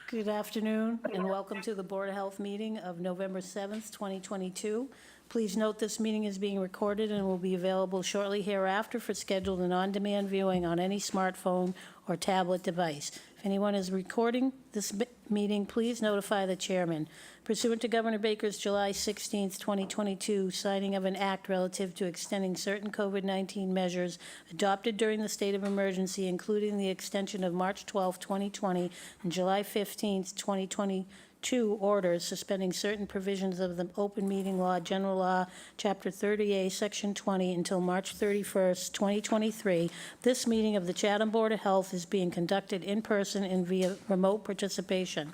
Good afternoon, and welcome to the Board of Health meeting of November 7th, 2022. Please note this meeting is being recorded and will be available shortly hereafter for scheduled and on-demand viewing on any smartphone or tablet device. If anyone is recording this meeting, please notify the chairman. Pursuant to Governor Baker's July 16th, 2022 signing of an act relative to extending certain COVID-19 measures adopted during the state of emergency, including the extension of March 12, 2020 and July 15th, 2022 orders suspending certain provisions of the Open Meeting Law, General Law, Chapter 30A, Section 20 until March 31st, 2023, this meeting of the Chatham Board of Health is being conducted in person and via remote participation.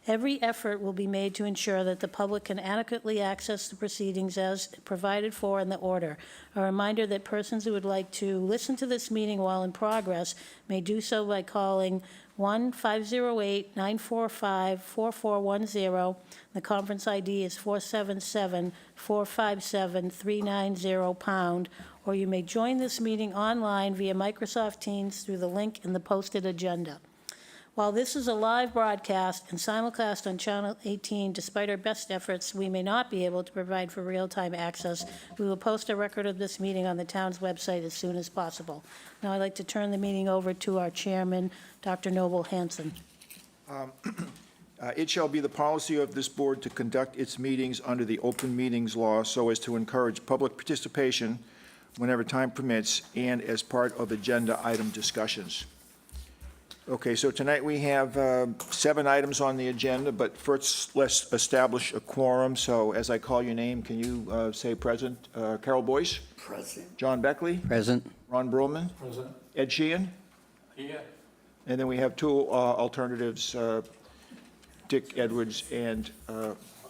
Every effort will be made to ensure that the public can adequately access the proceedings as provided for in the order. A reminder that persons who would like to listen to this meeting while in progress may do so by calling 1-508-945-4410. The conference ID is 477-457-390#, or you may join this meeting online via Microsoft Teams through the link in the posted agenda. While this is a live broadcast and simulcast on Channel 18, despite our best efforts, we may not be able to provide for real-time access. We will post a record of this meeting on the town's website as soon as possible. Now I'd like to turn the meeting over to our chairman, Dr. Noble Hanson. It shall be the policy of this board to conduct its meetings under the Open Meetings Law so as to encourage public participation whenever time permits and as part of agenda item discussions. Okay, so tonight we have 7 items on the agenda, but first let's establish a quorum. So as I call your name, can you say present? Carol Boyce? Present. John Beckley? Present. Ron Broman? Present. Ed Sheehan? Here. And then we have 2 alternatives, Dick Edwards and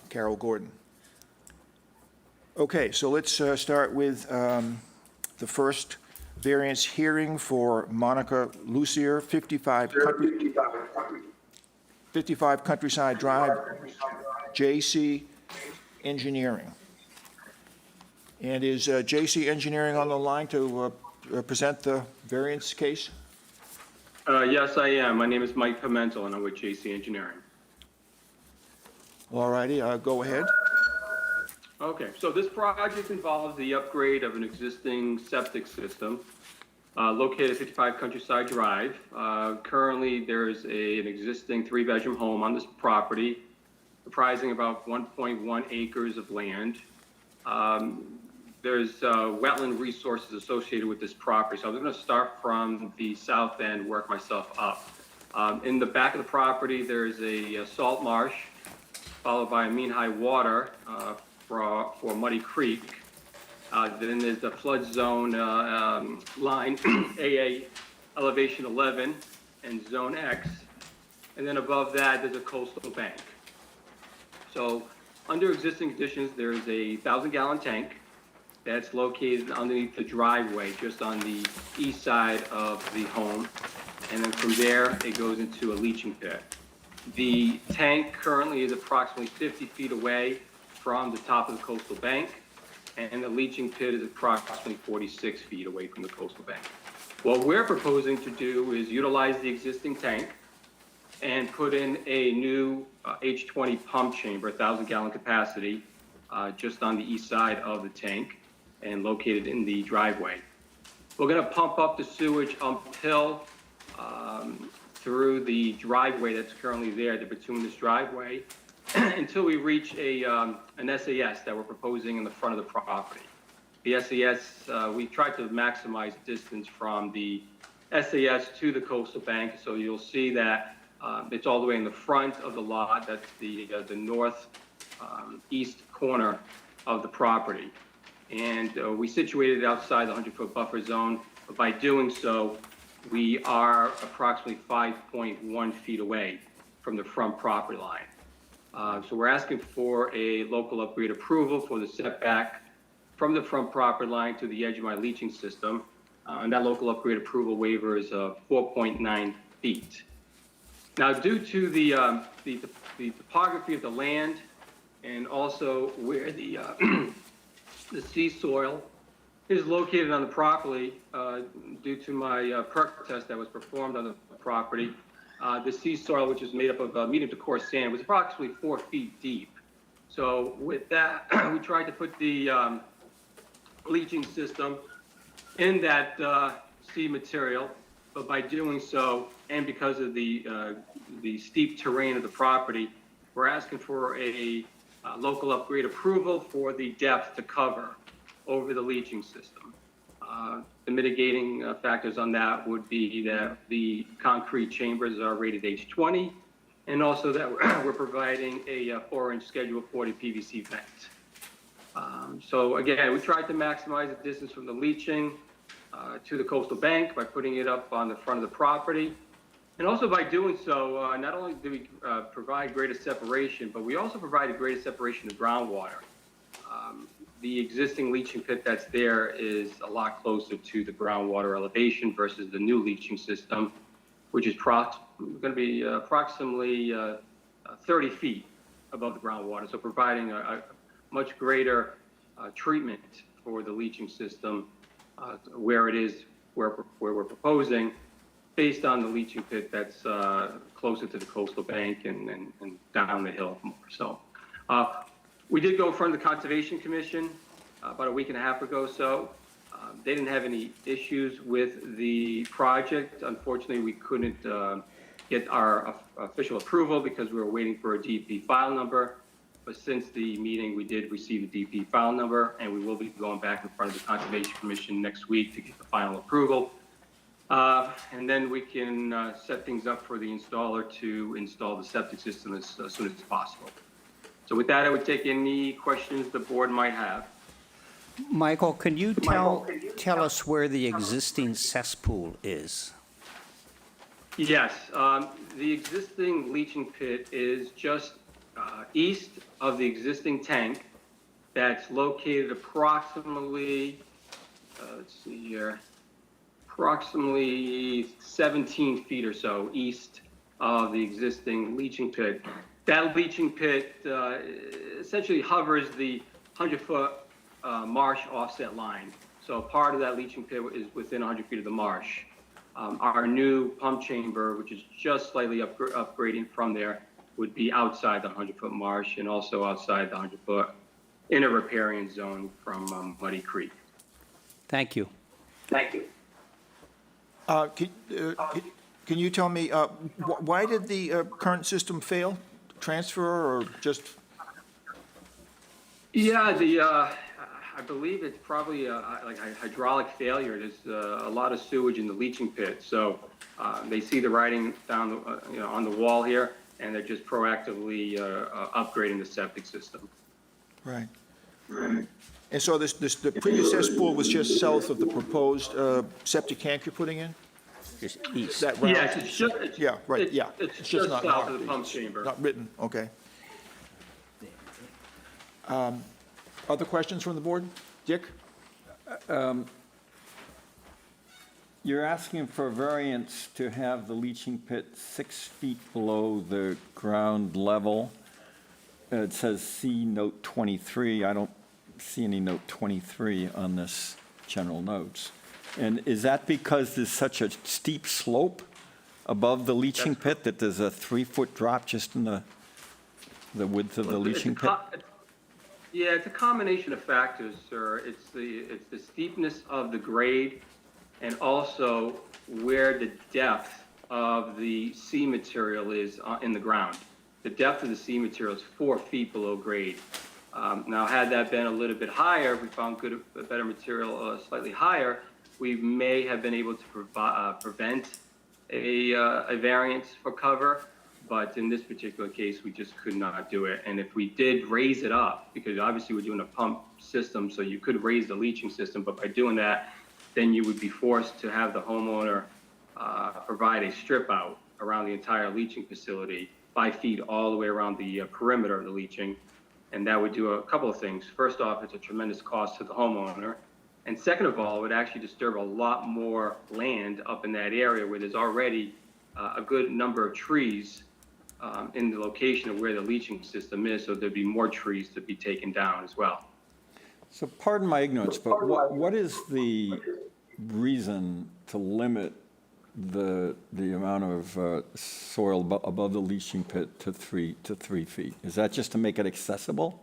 Carol Gordon. Okay, so let's start with the first variance hearing for Monica Lucier, 55 Countryside Drive, JC Engineering. And is JC Engineering on the line to present the variance case? Yes, I am. My name is Mike Pimentel, and I'm with JC Engineering. All righty, go ahead. Okay, so this project involves the upgrade of an existing septic system located at 55 Countryside Drive. Currently, there's an existing 3-bedroom home on this property, comprising about 1.1 acres of land. There's wetland resources associated with this property, so I'm going to start from the south end, work myself up. In the back of the property, there's a salt marsh, followed by a mean high water for Muddy Creek. Then there's the flood zone line, AA elevation 11 and zone X. And then above that, there's a coastal bank. So under existing conditions, there's a 1,000-gallon tank that's located underneath the driveway, just on the east side of the home. And then from there, it goes into a leaching pit. The tank currently is approximately 50 feet away from the top of the coastal bank, and the leaching pit is approximately 46 feet away from the coastal bank. What we're proposing to do is utilize the existing tank and put in a new H20 pump chamber, 1,000-gallon capacity, just on the east side of the tank and located in the driveway. We're going to pump up the sewage uphill through the driveway that's currently there, the bituminous driveway, until we reach an SAS that we're proposing in the front of the property. The SAS, we tried to maximize distance from the SAS to the coastal bank, so you'll see that it's all the way in the front of the lot. That's the north east corner of the property. And we situated it outside the 100-foot buffer zone, but by doing so, we are approximately 5.1 feet away from the front property line. So we're asking for a local upgrade approval for the setback from the front property line to the edge of my leaching system. And that local upgrade approval waiver is 4.9 feet. Now, due to the topography of the land and also where the sea soil is located on the property, due to my perk test that was performed on the property, the sea soil, which is made up of medium to coarse sand, was approximately 4 feet deep. So with that, we tried to put the leaching system in that sea material, but by doing so, and because of the steep terrain of the property, we're asking for a local upgrade approval for the depth to cover over the leaching system. The mitigating factors on that would be that the concrete chambers are rated H20, and also that we're providing a 4-inch Schedule 40 PVC vent. So again, we tried to maximize the distance from the leaching to the coastal bank by putting it up on the front of the property. And also by doing so, not only do we provide greater separation, but we also provided greater separation of groundwater. The existing leaching pit that's there is a lot closer to the groundwater elevation versus the new leaching system, which is going to be approximately 30 feet above the groundwater. So providing a much greater treatment for the leaching system where we're proposing, based on the leaching pit that's closer to the coastal bank and down the hill more. So we did go in front of the Conservation Commission about a week and a half ago. So they didn't have any issues with the project. Unfortunately, we couldn't get our official approval because we were waiting for a DP file number. But since the meeting, we did receive a DP file number, and we will be going back in front of the Conservation Commission next week to get the final approval. And then we can set things up for the installer to install the septic system as soon as possible. So with that, I would take any questions the board might have. Michael, can you tell us where the existing cesspool is? Yes, the existing leaching pit is just east of the existing tank that's located approximately, let's see here, approximately 17 feet or so east of the existing leaching pit. That leaching pit essentially hovers the 100-foot marsh offset line. So part of that leaching pit is within 100 feet of the marsh. Our new pump chamber, which is just slightly upgrading from there, would be outside the 100-foot marsh and also outside the 100-foot inner riparian zone from Muddy Creek. Thank you. Thank you. Can you tell me, why did the current system fail? Transfer or just? Yeah, I believe it's probably like a hydraulic failure. There's a lot of sewage in the leaching pit. So they see the writing down on the wall here, and they're just proactively upgrading the septic system. Right. And so the previous cesspool was just south of the proposed septic tank you're putting in? Just east. Is that right? Yes, it's just, Yeah, right, yeah. It's just not south of marked. the pump chamber. Not written, okay. Other questions from the board? Dick? You're asking for a variance to have the leaching pit 6 feet below the ground level. It says see note 23. I don't see any note 23 on this general notes. And is that because there's such a steep slope above the leaching pit that there's a 3-foot drop just in the width of the leaching pit? Yeah, it's a combination of factors, sir. It's the steepness of the grade and also where the depth of the sea material is in the ground. The depth of the sea material is 4 feet below grade. Now, had that been a little bit higher, if we found better material slightly higher, we may have been able to prevent a variance for cover. But in this particular case, we just could not do it. And if we did raise it up, because obviously we're doing a pump system, so you could raise the leaching system, but by doing that, then you would be forced to have the homeowner provide a strip out around the entire leaching facility, 5 feet all the way around the perimeter of the leaching. And that would do a couple of things. First off, it's a tremendous cost to the homeowner. And second of all, it would actually disturb a lot more land up in that area where there's already a good number of trees in the location of where the leaching system is, so there'd be more trees to be taken down as well. So pardon my ignorance, but what is the reason to limit the amount of soil above the leaching pit to 3 feet? Is that just to make it accessible?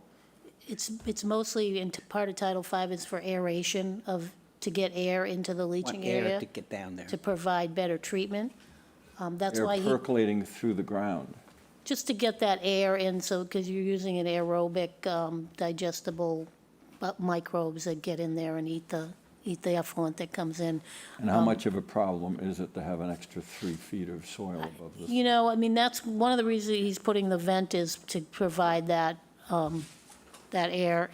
It's mostly, part of Title V is for aeration to get air into the leaching Want air area, to get down there. to provide better treatment. That's They're why percolating through the ground. just to get that air in, so, because you're using an aerobic, digestible microbes that get in there and eat the effluent that comes in. And how much of a problem is it to have an extra 3 feet of soil above this? You know, I mean, that's one of the reasons he's putting the vent is to provide that air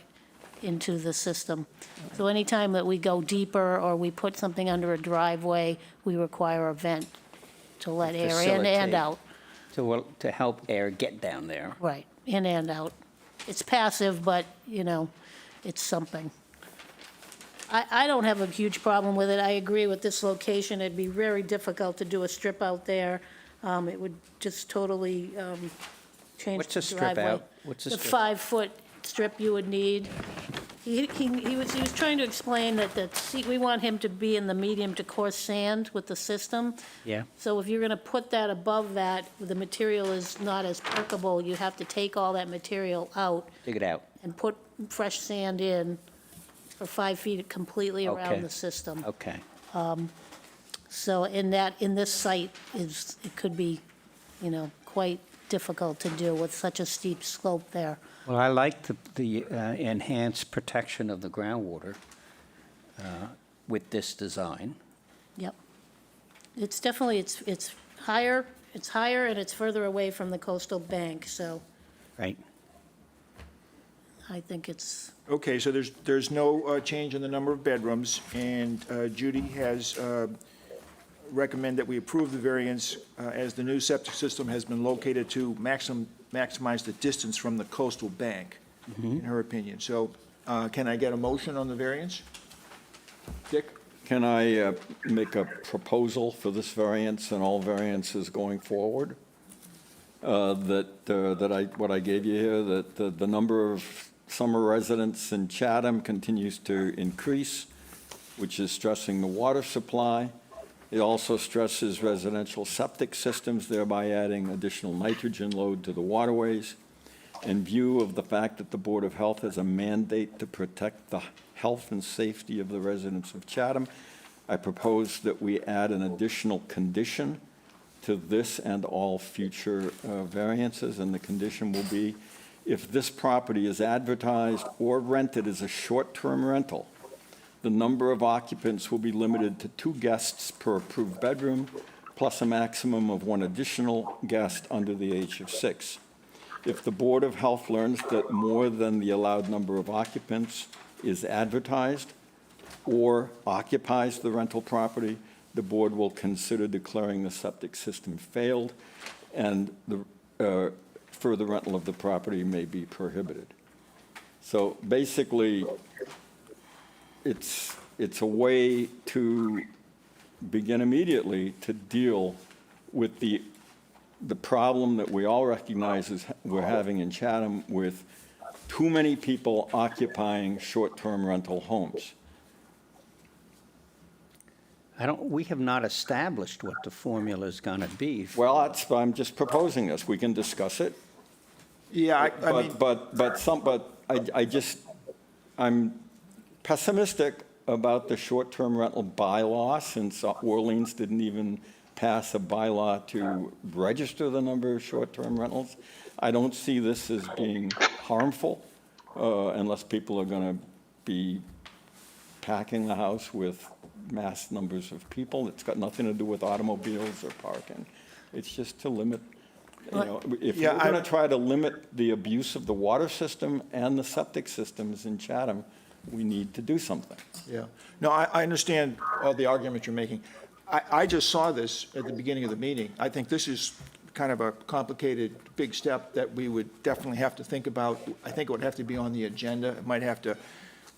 into the system. So anytime that we go deeper or we put something under a driveway, we require a vent to let air in and Facilitate. out. To help air get down there. Right, in and out. It's passive, but, it's something. I don't have a huge problem with it. I agree with this location. It'd be very difficult to do a strip out there. It would just totally change What's the a strip driveway. out? What's a The strip? 5-foot strip you would need. He was trying to explain that we want him to be in the medium to coarse sand with the system. Yeah. So if you're going to put that above that, the material is not as permeable, you have to take all that material out Dig it out. and put fresh sand in for 5 feet completely Okay. around the system. Okay. So in this site it could be, quite difficult to do with such a steep slope there. Well, I like the enhanced protection of the groundwater with this design. Yep. It's definitely, it's higher and it's further away from the coastal bank, so Right. I think it's, Okay, so there's no change in the number of bedrooms, and Judy has recommend that we approve the variance as the new septic system has been located to maximize the distance from the coastal bank, in her opinion. So can I get a motion on the variance? Dick? Can I make a proposal for this variance and all variances going forward? What I gave you here, that the number of summer residents in Chatham continues to increase, which is stressing the water supply. It also stresses residential septic systems, thereby adding additional nitrogen load to the waterways. In view of the fact that the Board of Health has a mandate to protect the health and safety of the residents of Chatham, I propose that we add an additional condition to this and all future variances, and the condition will be, if this property is advertised or rented as a short-term rental, the number of occupants will be limited to 2 guests per approved bedroom, plus a maximum of 1 additional guest under the age of 6. If the Board of Health learns that more than the allowed number of occupants is advertised or occupies the rental property, the board will consider declaring the septic system failed, and the further rental of the property may be prohibited. So basically, it's a way to begin immediately to deal with the problem that we all recognize is we're having in Chatham with too many people occupying short-term rental homes. We have not established what the formula is going to be. Well, I'm just proposing this. We can discuss it. Yeah, I mean, I'm pessimistic about the short-term rental bylaw, since Orleans didn't even pass a bylaw to register the number of short-term rentals. I don't see this as being harmful unless people are going to be packing the house with mass numbers of people. It's got nothing to do with automobiles or parking. It's just to limit, if Yeah, you're going to try to limit the abuse of the water system and the septic systems in Chatham, we need to do something. yeah. No, I understand all the argument you're making. I just saw this at the beginning of the meeting. I think this is kind of a complicated, big step that we would definitely have to think about. I think it would have to be on the agenda. It might have to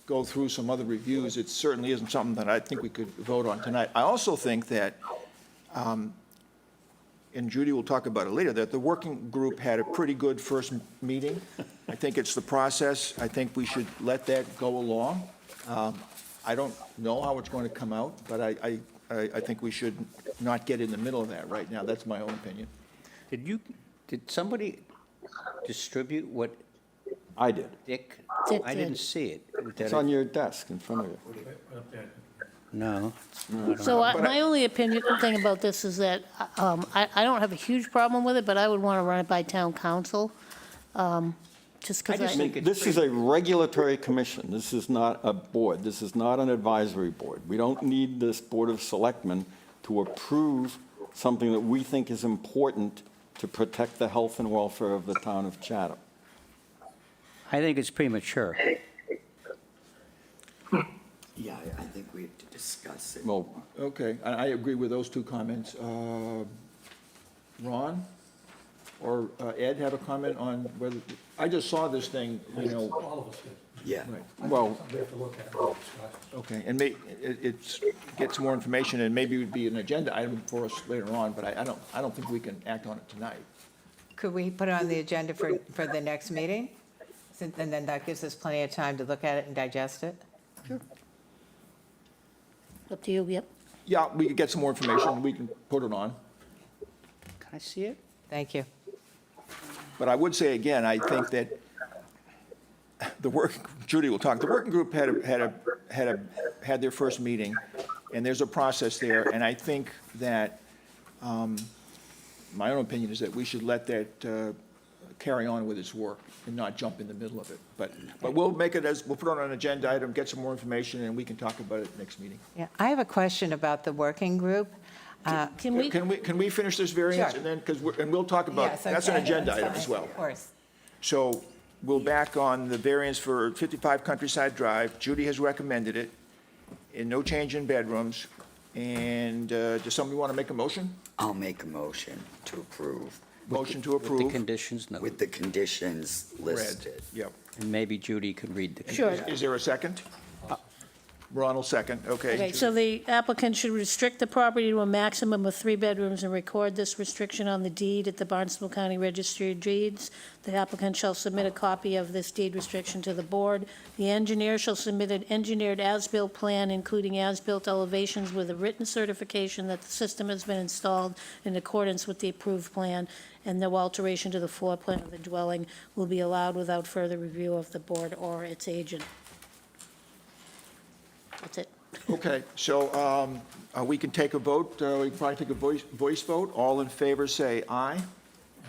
go through some other reviews. It certainly isn't something that I think we could vote on tonight. I also think that, and Judy will talk about it later, that the working group had a pretty good first meeting. I think it's the process. I think we should let that go along. I don't know how it's going to come out, but I think we should not get in the middle of that right now. That's my own opinion. Did somebody distribute what I did. Dick? Dick I did. didn't see it. It's on your desk in front of you. No. So my only thing about this is that I don't have a huge problem with it, but I would want to run it by town council, just because I just think This is a regulatory commission. This is not a board. This is not an advisory board. We don't need this Board of Selectmen to approve something that we think is important to protect the health and welfare of the town of Chatham. I think it's premature. Yeah, I think we have to discuss it. Well, Okay, I agree with those two comments. Ron or Ed have a comment on whether, I just saw this thing, you know. All of us did. Yeah, Right. well, We have to look at it and discuss. Okay, and it's, get some more information, and maybe it would be an agenda item for us later on, but I don't think we can act on it tonight. Could we put it on the agenda for the next meeting? And then that gives us plenty of time to look at it and digest it? Up to you, yep. Yeah, we could get some more information, we can put it on. Can I see it? Thank you. But I would say again, I think that Judy will talk, the working group had their first meeting, and there's a process there, and I think that, my own opinion is that we should let that carry on with its work and not jump in the middle of it. But we'll make it we'll put it on an agenda item, get some more information, and we can talk about it next meeting. Yeah, I have a question about the working group. Can we, Can we finish this variance? Sure. And then, and we'll talk about, Yes, that's an okay, agenda that's item fine, as well. Of course. So we'll back on the variance for 55 Countryside Drive. Judy has recommended it, and no change in bedrooms. And does somebody want to make a motion? I'll make a motion to approve Motion to With the approve. conditions noted. with the conditions Read. listed. Yep. And maybe Judy can read the. sure. Is there a second? Ron will second, okay. Okay, so the applicant should restrict the property to a maximum of 3 bedrooms and record this restriction on the deed at the Barnstable County Registry of Deeds. The applicant shall submit a copy of this deed restriction to the board. The engineer shall submit an engineered as-built plan, including as-built elevations with a written certification that the system has been installed in accordance with the approved plan, and no alteration to the floor plan of the dwelling will be allowed without further review of the board or its agent. That's it. Okay, so we can take a vote, we can probably take a voice vote. All in favor, say aye.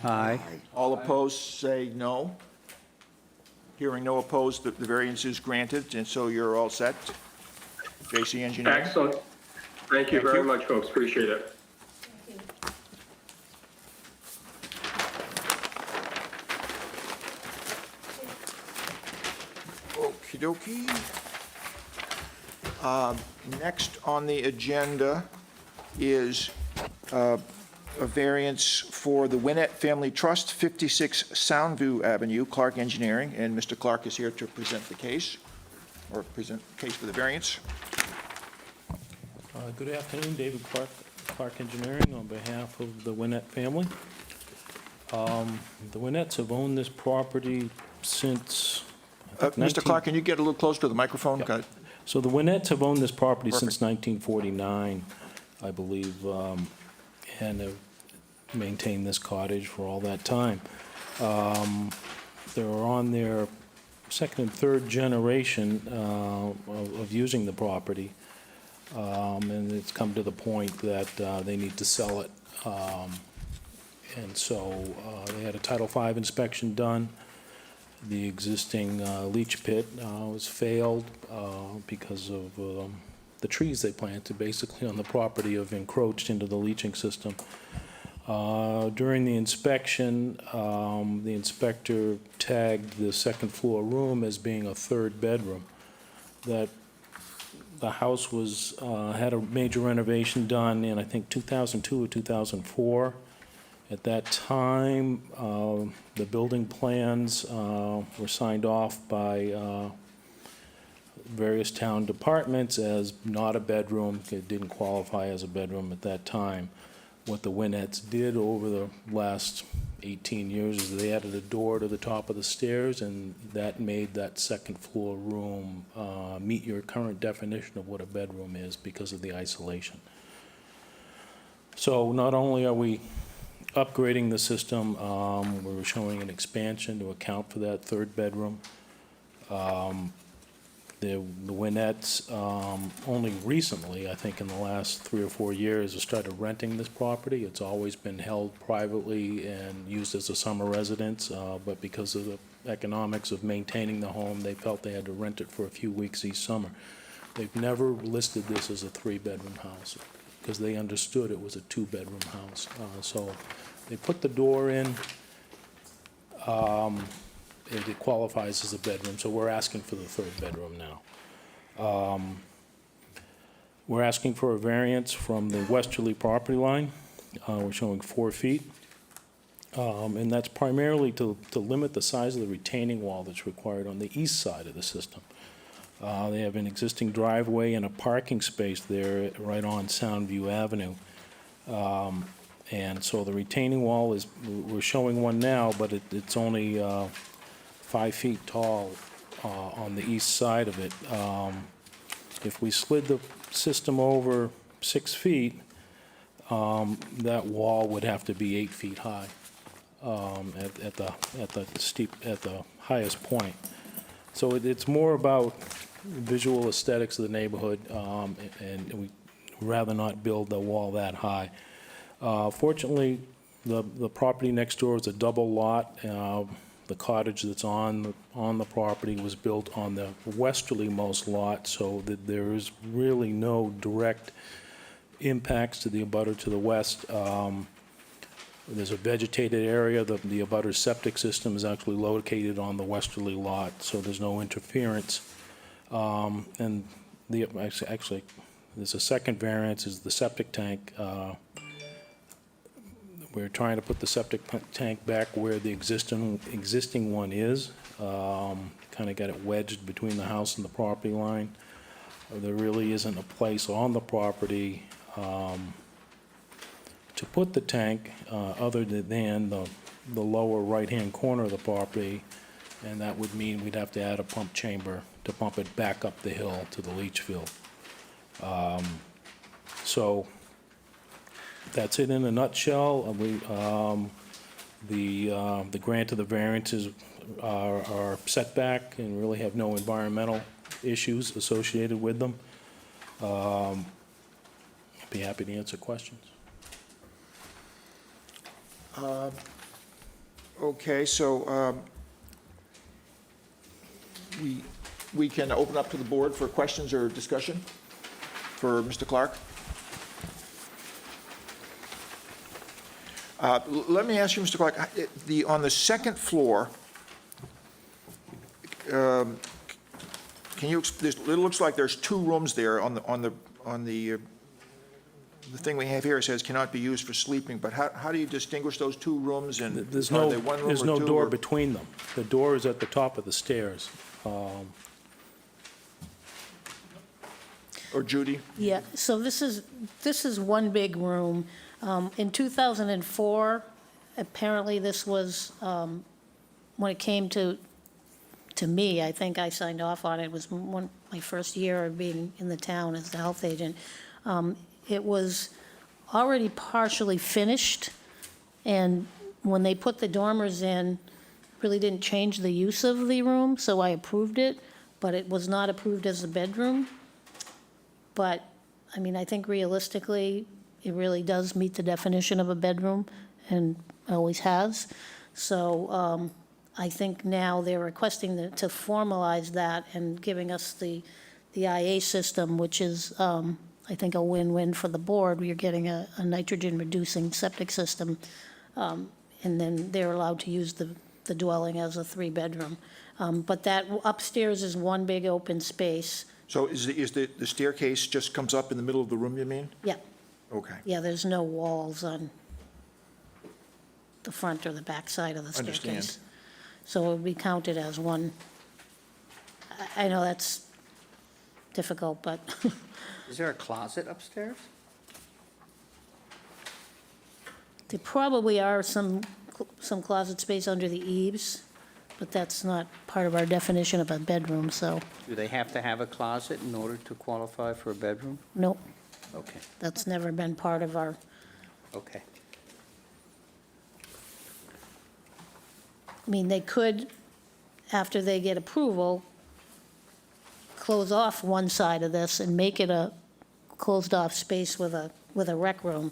Aye. All opposed, say no. Hearing no opposed, the variance is granted, and so you're all set. JC Engineering? Excellent. Thank you Thank very you. much, folks. Appreciate it. Okey dokey. Next on the agenda is a variance for the Winnett Family Trust, 56 Soundview Avenue, Clark Engineering, and Mr. Clark is here to present the case, or present the case for the variance. Good afternoon, David Clark, Clark Engineering, on behalf of the Winnett family. The Winnetts have owned this property since, I think, Mr. Clark, can you get a little closer to the microphone? Yep. Got it. So the Winnetts have owned this property since Perfect. 1949, I believe, and have maintained this cottage for all that time. They're on their second and third generation of using the property, and it's come to the point that they need to sell it. And so they had a Title V inspection done. The existing leach pit was failed because of the trees they planted basically on the property have encroached into the leaching system. During the inspection, the inspector tagged the second floor room as being a third bedroom. That the house was had a major renovation done in, I think, 2002 or 2004. At that time, the building plans were signed off by various town departments as not a bedroom. It didn't qualify as a bedroom at that time. What the Winnetts did over the last 18 years is they added a door to the top of the stairs, and that made that second floor room meet your current definition of what a bedroom is because of the isolation. So not only are we upgrading the system, we're showing an expansion to account for that third bedroom. The Winnettes, only recently, I think in the last 3 or 4 years, have started renting this property. It's always been held privately and used as a summer residence, but because of the economics of maintaining the home, they felt they had to rent it for a few weeks each summer. They've never listed this as a 3-bedroom house, because they understood it was a 2-bedroom house. So they put the door in, it qualifies as a bedroom, so we're asking for the third bedroom now. We're asking for a variance from the westerly property line. We're showing 4 feet. And that's primarily to limit the size of the retaining wall that's required on the east side of the system. They have an existing driveway and a parking space there right on Soundview Avenue. And so the retaining wall is, we're showing one now, but it's only 5 feet tall on the east side of it. If we slid the system over 6 feet, that wall would have to be 8 feet high at the highest point. So it's more about visual aesthetics of the neighborhood, and we'd rather not build the wall that high. Fortunately, the property next door is a double lot. The cottage that's on the property was built on the westerly-most lot, so that there is really no direct impacts to the abutter to the west. There's a vegetated area. The abutter's septic system is actually located on the westerly lot, so there's no interference. And actually, there's a second variance, is the septic tank. We're trying to put the septic tank back where the existing one is. Kind of got it wedged between the house and the property line. There really isn't a place on the property to put the tank other than the lower right-hand corner of the property, and that would mean we'd have to add a pump chamber to pump it back up the hill to the leach field. So that's it in a nutshell. The grant of the variances are setback and really have no environmental issues associated with them. I'd be happy to answer questions. Okay, so we can open up to the board for questions or discussion for Mr. Clark. Let me ask you, Mr. Clark, on the second floor, can you, it looks like there's 2 rooms there on the thing we have here. It says cannot be used for sleeping, but how do you distinguish those 2 rooms, and There's are no, they one room there's or no two, door or- between them. The door is at the top of the stairs. Or Judy? Yeah, so this is one big room. In 2004, apparently this was, when it came to me, I think I signed off on it, was my first year of being in the town as the health agent. It was already partially finished, and when they put the dormers in, really didn't change the use of the room, so I approved it, but it was not approved as a bedroom. But, I mean, I think realistically, it really does meet the definition of a bedroom, and always has. So I think now they're requesting to formalize that and giving us the IA system, which is, I think, a win-win for the board. You're getting a nitrogen-reducing septic system, and then they're allowed to use the dwelling as a 3-bedroom. But that upstairs is one big open space. So is the staircase just comes up in the middle of the room, you mean? Yeah, Okay, yeah, there's no walls on the front or the back side of the Understand. staircase. So it would be counted as one. I know that's difficult, but Is there a closet upstairs? there probably are some closet space under the eaves, but that's not part of our definition of a bedroom, so, Do they have to have a closet in order to qualify for a bedroom? nope, Okay. that's never been part of our Okay. I mean, they could, after they get approval, close off one side of this and make it a closed-off space with a rec room.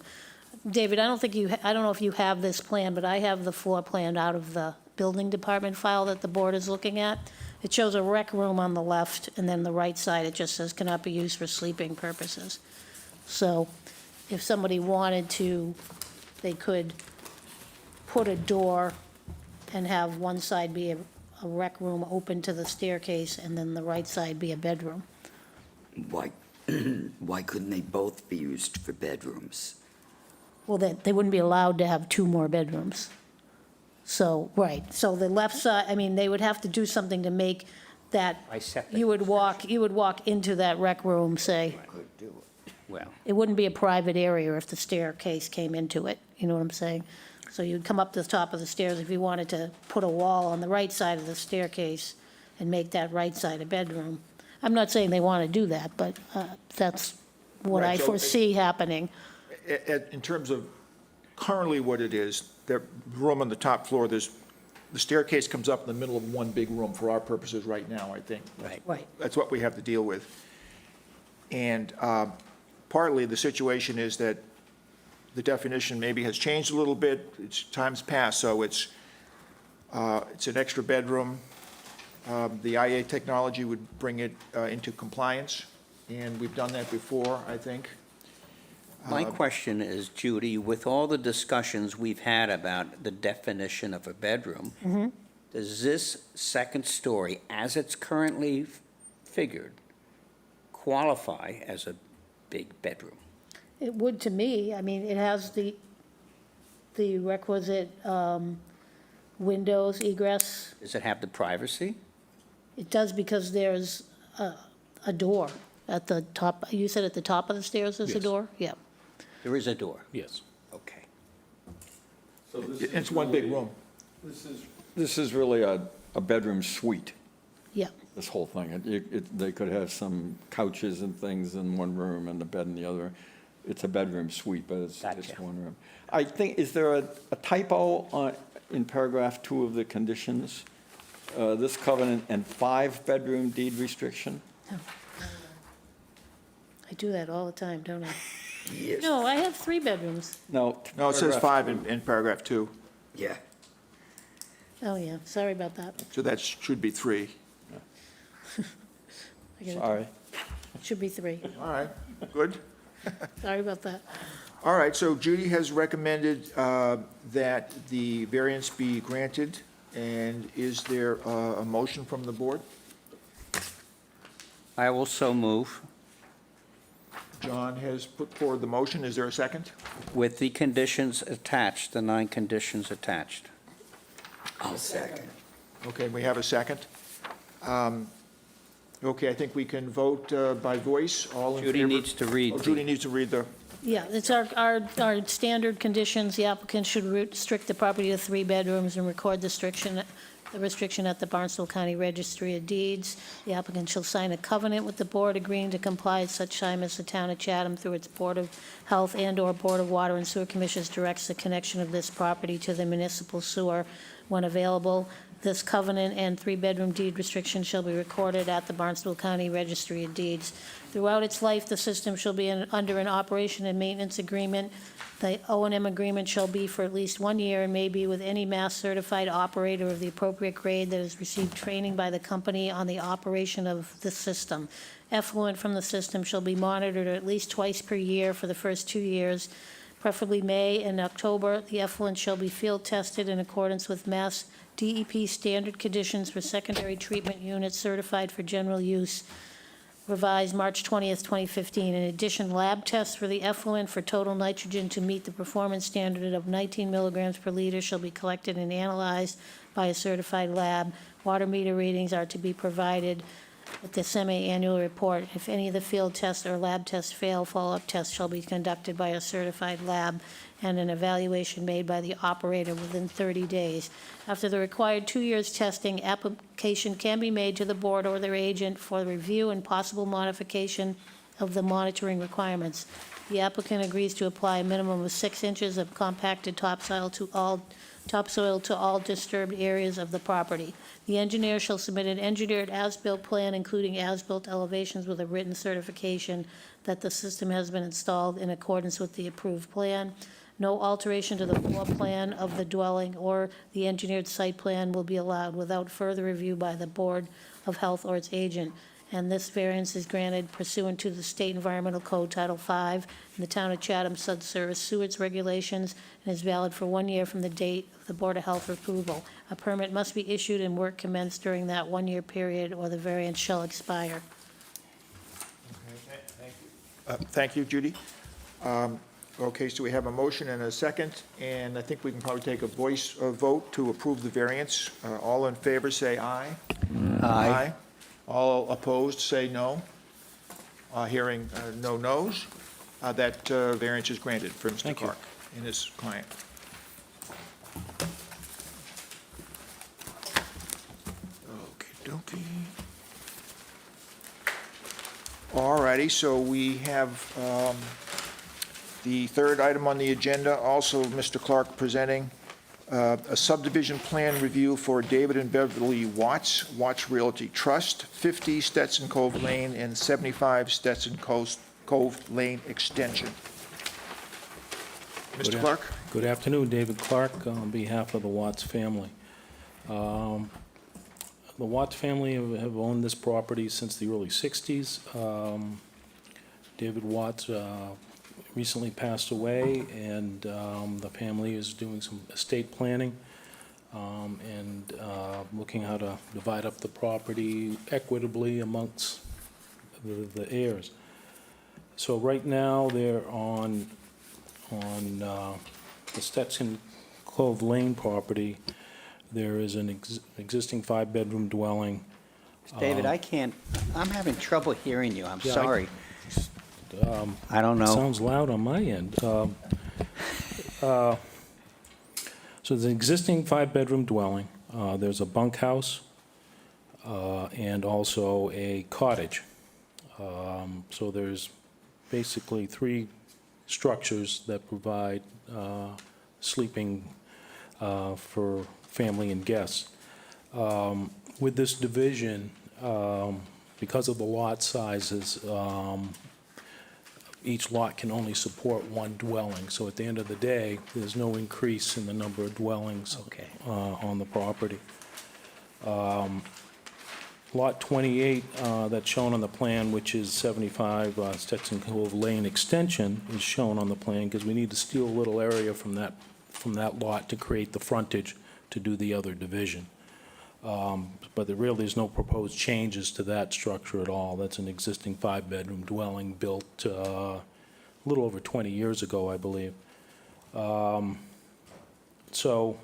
David, I don't think I don't know if you have this plan, but I have the floor plan out of the building department file that the board is looking at. It shows a rec room on the left, and then the right side, it just says cannot be used for sleeping purposes. So if somebody wanted to, they could put a door and have one side be a rec room open to the staircase, and then the right side be a bedroom. Why, why couldn't they both be used for bedrooms? Well, they wouldn't be allowed to have two more bedrooms. So, right, so the left side, I mean, they would have to do something to make that, By separate you would walk into that rec room, say. Could do it. Well, It wouldn't be a private area if the staircase came into it, you know what I'm saying? So you'd come up to the top of the stairs if you wanted to put a wall on the right side of the staircase and make that right side a bedroom. I'm not saying they want to do that, but that's what I Right, so- foresee happening. In terms of currently what it is, the room on the top floor, the staircase comes up in the middle of one big room for our purposes right now, I think. right. Right. That's what we have to deal with. And partly the situation is that the definition maybe has changed a little bit, time's passed, so it's an extra bedroom. The IA technology would bring it into compliance, and we've done that before, I think. My question is, Judy, with all the discussions we've had about the definition of a bedroom, does this second story, as it's currently figured, qualify as a big bedroom? It would to me. I mean, it has the requisite windows, egress. Does it have the privacy? It does because there's a door at the top. You said at the top of the stairs there's a Yes. door? Yeah. There is a door? Yes. Okay. So this It's is one big really- room. This is really a bedroom suite, Yeah. this whole thing. They could have some couches and things in one room and a bed in the other. It's a bedroom suite, but it's Gotcha. one room. I think, is there a typo in paragraph 2 of the conditions? This covenant and 5-bedroom deed restriction? I do that all the time, don't I? Yes, No, I have 3 bedrooms. No. No, it says paragraph 5 in paragraph 2, yeah. Oh, yeah, sorry about that. so that should be 3. I gotta- Sorry. It should be 3. All right, good. Sorry about that. All right, so Judy has recommended that the variance be granted, and is there a motion from the board? I will so move John has put forward the motion, is there a second? with the conditions attached, the 9 conditions attached. I'll second. Okay, we have a second. Okay, I think we can vote by voice, all in favor? Judy needs to read Oh, the- Judy needs to read the, Yeah, it's our standard conditions. The applicant should restrict the property to 3 bedrooms and record the restriction at the Barnstable County Registry of Deeds. The applicant shall sign a covenant with the board agreeing to comply at such time as the town of Chatham, through its Board of Health and/or Board of Water and Sewer Commissions, directs the connection of this property to the municipal sewer when available. This covenant and 3-bedroom deed restriction shall be recorded at the Barnstable County Registry of Deeds. Throughout its life, the system shall be under an operation and maintenance agreement. The O&M agreement shall be for at least 1 year and may be with any mass-certified operator of the appropriate grade that has received training by the company on the operation of the system. Effluent from the system shall be monitored at least twice per year for the first 2 years, preferably May and October. The effluent shall be field tested in accordance with Mass DEP standard conditions for secondary treatment units certified for general use, revised March 20th, 2015. In addition, lab tests for the effluent for total nitrogen to meet the performance standard of 19 milligrams per liter shall be collected and analyzed by a certified lab. Water meter readings are to be provided with the semi-annual report. If any of the field tests or lab tests fail, follow-up tests shall be conducted by a certified lab and an evaluation made by the operator within 30 days. After the required 2 years testing, application can be made to the board or their agent for review and possible modification of the monitoring requirements. The applicant agrees to apply a minimum of 6 inches of compacted topsoil to all disturbed areas of the property. The engineer shall submit an engineered as-built plan, including as-built elevations with a written certification that the system has been installed in accordance with the approved plan. No alteration to the floor plan of the dwelling or the engineered site plan will be allowed without further review by the Board of Health or its agent. And this variance is granted pursuant to the State Environmental Code Title V and the Town of Chatham Subsurface Sewage Regulations, and is valid for 1 year from the date of the Board of Health approval. A permit must be issued and work commenced during that 1-year period, or the variance shall expire. Thank you, Judy. Okay, so we have a motion and a second, and I think we can probably take a voice vote to approve the variance. All in favor, say aye. Aye. All opposed, say no. Hearing no noes, that variance is granted for Mr. Thank you. Clark and his client. Okey-dokey. All righty, so we have the third item on the agenda, also Mr. Clark presenting a subdivision plan review for David and Beverly Watts, Watts Realty Trust, 50 Stetson Cove Lane and 75 Stetson Cove Lane Extension. Mr. Clark? Good afternoon, David Clark, on behalf of the Watts family. The Watts family have owned this property since the early 60s. David Watts recently passed away, and the family is doing some estate planning and looking how to divide up the property equitably amongst the heirs. So right now, they're on the Stetson Cove Lane property. There is an existing 5-bedroom dwelling. David, I'm having trouble hearing you. I'm Yeah, sorry. I don't know. Sounds loud on my end. So there's an existing 5-bedroom dwelling. There's a bunkhouse and also a cottage. So there's basically 3 structures that provide sleeping for family and guests. With this division, because of the lot sizes, each lot can only support 1 dwelling. So at the end of the day, there's no increase in the number of dwellings on the property. Lot 28 that's shown on the plan, which is 75 Stetson Cove Lane Extension, is shown on the plan because we need to steal a little area from that lot to create the frontage to do the other division. But there really is no proposed changes to that structure at all. That's an existing 5-bedroom dwelling built a little over 20 years ago, I believe. So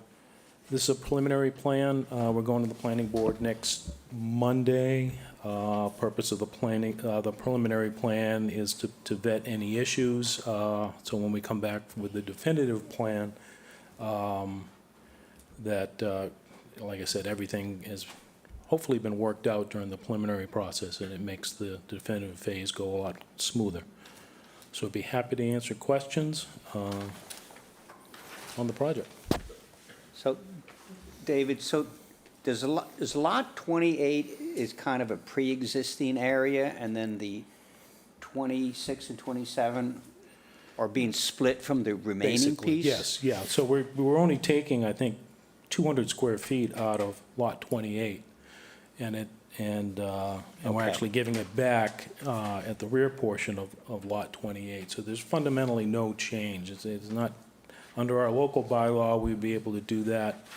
this is a preliminary plan. We're going to the planning board next Monday. Purpose of the preliminary plan is to vet any issues. So when we come back with the definitive plan, like I said, everything has hopefully been worked out during the preliminary process, and it makes the definitive phase go a lot smoother. So I'd be happy to answer questions on the project. So, David, does Lot 28 is kind of a pre-existing area, and then the 26 and 27 are being split from the remaining Basically, piece? yes, yeah. So we're only taking, I think, 200 square feet out of Lot 28, and we're Okay. actually giving it back at the rear portion of Lot 28. So there's fundamentally no change. It's not, under our local bylaw, we'd be able to do that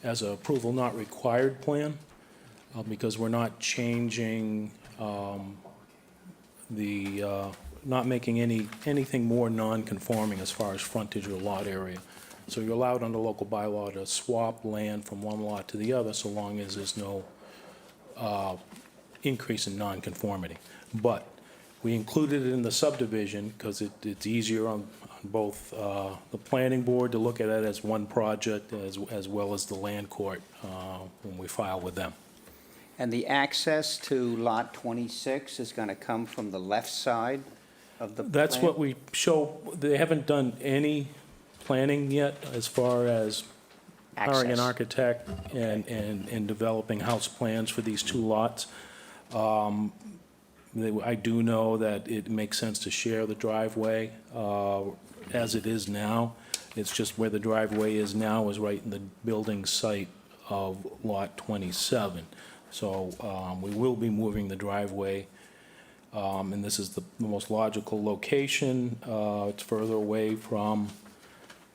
as an approval not required plan, because we're not changing not making anything more non-conforming as far as frontage or lot area. So you're allowed under local bylaw to swap land from one lot to the other, so long as there's no increase in nonconformity. But we included it in the subdivision because it's easier on both the planning board to look at it as one project as well as the land court when we file with them. And the access to Lot 26 is going to come from the left side of the That's plan? what we show, they haven't done any planning yet as far as hiring an Access. architect and developing house plans for these two lots. I do know that it makes sense to share the driveway as it is now. It's just where the driveway is now is right in the building site of Lot 27. So we will be moving the driveway, and this is the most logical location. It's further away from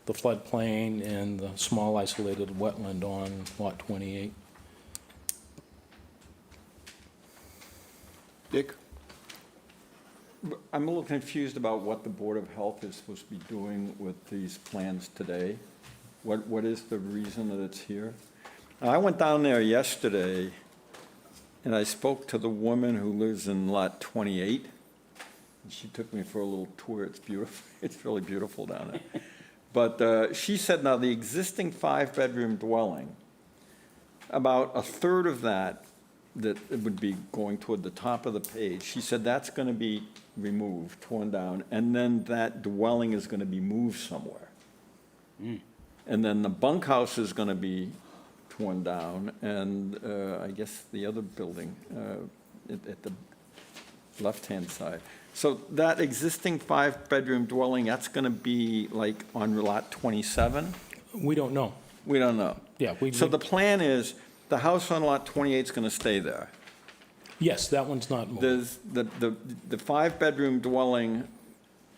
the floodplain and the small isolated wetland on Lot 28. Dick? I'm a little confused about what the Board of Health is supposed to be doing with these plans today. What is the reason that it's here? I went down there yesterday, and I spoke to the woman who lives in Lot 28. And she took me for a little tour. It's beautiful. It's really beautiful down there. But she said now the existing 5-bedroom dwelling, about a third of that it would be going toward the top of the page. She said that's going to be removed, torn down, and then that dwelling is going to be moved somewhere. And then the bunkhouse is going to be torn down, and I guess the other building at the left-hand side. So that existing 5-bedroom dwelling, that's going to be like on Lot 27? We don't know. We don't know. Yeah, So the plan is, the house on Lot 28 is going to stay there. Yes, that one's not moved. There's the 5-bedroom dwelling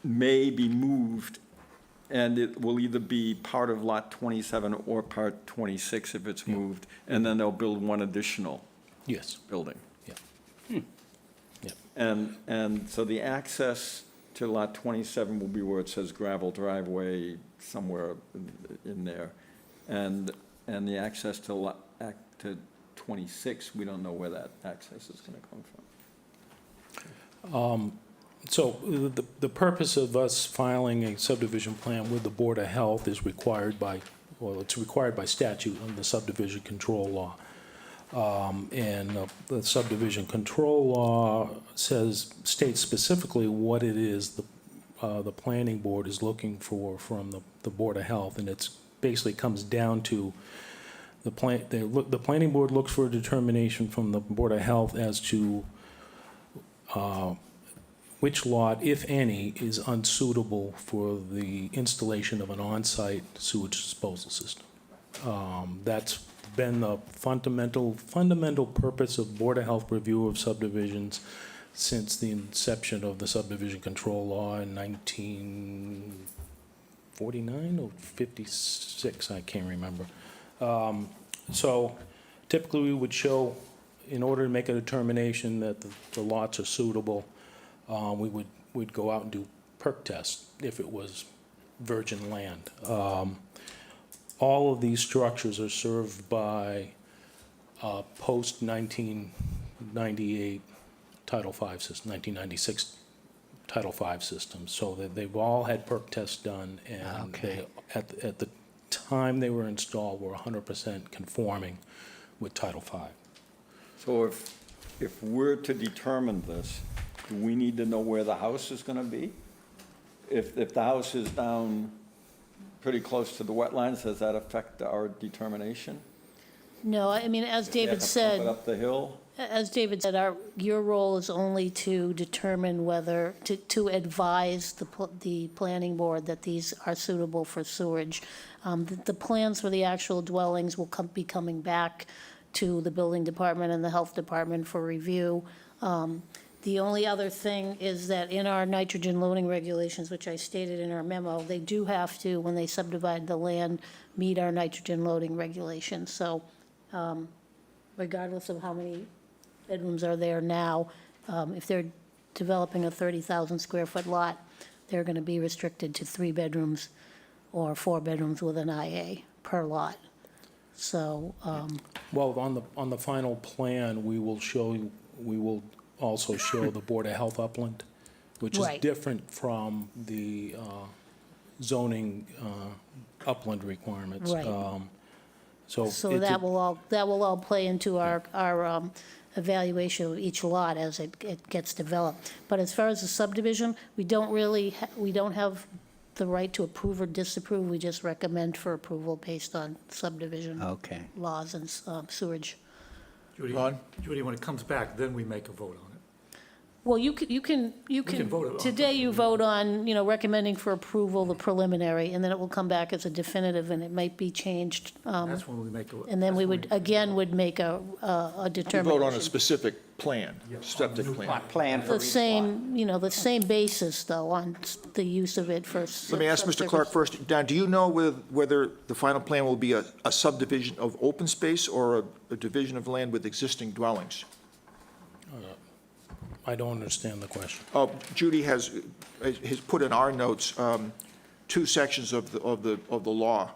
may be moved, and it will either be part of Lot 27 or part 26 if it's moved, and then they'll build one additional Yes, building. yeah. Yeah. And so the access to Lot 27 will be where it says gravel driveway somewhere in there. And the access to to 26, we don't know where that access is going to come from. So the purpose of us filing a subdivision plan with the Board of Health is required by, well, it's required by statute on the subdivision control law. And the subdivision control law states specifically what it is the planning board is looking for from the Board of Health, and it's basically comes down to the planning board looks for a determination from the Board of Health as to which lot, if any, is unsuitable for the installation of an on-site sewage disposal system. That's been the fundamental purpose of Board of Health review of subdivisions since the inception of the subdivision control law in 1949 or 56, I can't remember. So typically we would show, in order to make a determination that the lots are suitable, we'd go out and do perk tests if it was virgin land. All of these structures are served by post-1998 Title V system, 1996 Title V system. So that they've all had perk tests done, and they, at the time they were installed, were 100% conforming with Title V. So if we're to determine this, do we need to know where the house is going to be? If the house is down pretty close to the wetlands, does that affect our determination? No, I mean, as If they have David to pump said, it up the hill? as David said, your role is only to determine whether, to advise the planning board that these are suitable for sewerage. The plans for the actual dwellings will be coming back to the building department and the health department for review. The only other thing is that in our nitrogen loading regulations, which I stated in our memo, they do have to, when they subdivide the land, meet our nitrogen loading regulations. So regardless of how many bedrooms are there now, if they're developing a 30,000 square foot lot, they're going to be restricted to 3 bedrooms or 4 bedrooms with an IA per lot. So, Well, on the final plan, we will also show the Board of Health upland, which is Right. different from the zoning upland requirements. Right. So so it's that will all play into our evaluation of each lot as it gets developed. But as far as the subdivision, we don't have the right to approve or disapprove. We just recommend for approval based on subdivision Okay. laws and sewerage. Ron? Judy, when it comes back, then we make a vote on it. Well, you can vote on- today you vote on, recommending for approval the preliminary, and then it will come back as a definitive, and it might be changed. That's when we make a. And then we would, again, would make a You determination. vote on a specific plan, septic plan. Plan for The each lot. same, the same basis, though, on the use of it for. Let me ask Mr. Clark first. Now, do you know whether the final plan will be a subdivision of open space or a division of land with existing dwellings? I don't understand the question. Judy has put in our notes two sections of the law.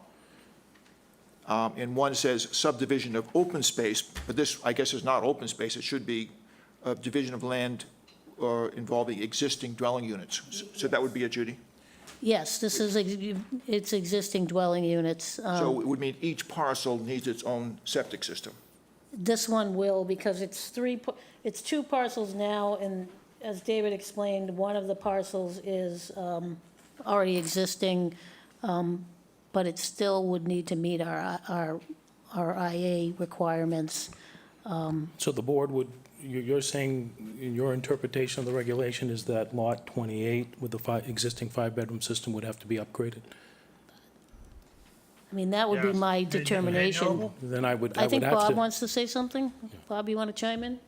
And one says subdivision of open space, but this, I guess, is not open space. It should be a division of land involving existing dwelling units. So that would be it, Judy? Yes, it's existing dwelling units. So it would mean each parcel needs its own septic system. This one will, because it's two parcels now, and as David explained, one of the parcels is already existing, but it still would need to meet our IA requirements. So the board would, you're saying, in your interpretation of the regulation, is that lot 28 with the existing five-bedroom system would have to be upgraded? I mean, that would be Yes. my Hey, determination. Noble? Then I would I have to. think Bob wants to say something. Bob, you want to chime in?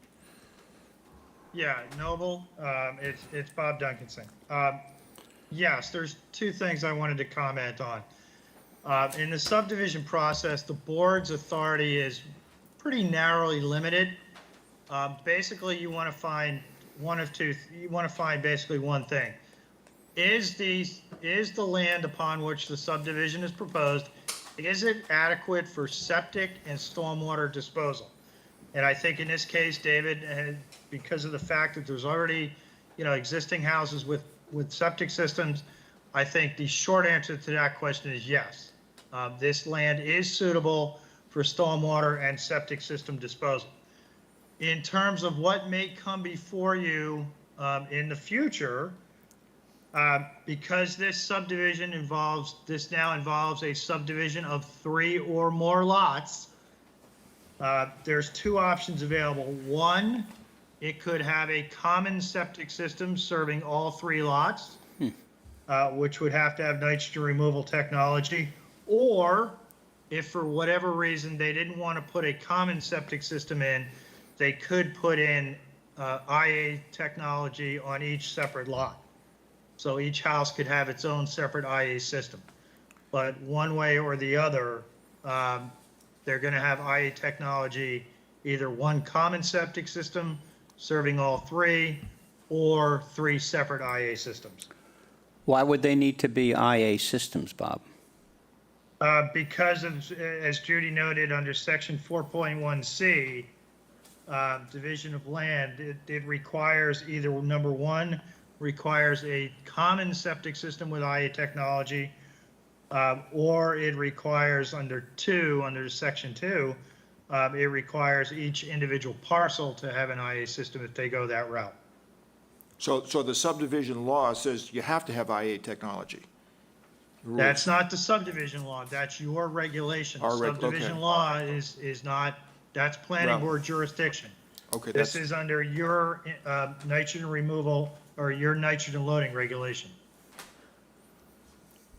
Yeah, Noble, it's Bob Duncanson. Yes, there's two things I wanted to comment on. In the subdivision process, the board's authority is pretty narrowly limited. Basically, you want to find basically one thing. Is the land upon which the subdivision is proposed, is it adequate for septic and stormwater disposal? And I think in this case, David, because of the fact that there's already, existing houses with septic systems, I think the short answer to that question is yes. This land is suitable for stormwater and septic system disposal. In terms of what may come before you in the future, because this subdivision now involves a subdivision of 3 or more lots, there's two options available. One, it could have a common septic system serving all 3 lots, which would have to have nitrogen removal technology. Or if for whatever reason they didn't want to put a common septic system in, they could put in IA technology on each separate lot. So each house could have its own separate IA system. But one way or the other, they're going to have IA technology, either one common septic system serving all 3, or 3 separate IA systems. Why would they need to be IA systems, Bob? Because of, as Judy noted, under section 4.1C, division of land, it requires either, number one, requires a common septic system with IA technology, or it requires under section 2, it requires each individual parcel to have an IA system if they go that route. So the subdivision law says you have to have IA technology. That's not the subdivision law, that's your regulation. Our okay. Subdivision law is not, that's planning Right. board jurisdiction. Okay, This that's, is under your nitrogen removal or your nitrogen loading regulation.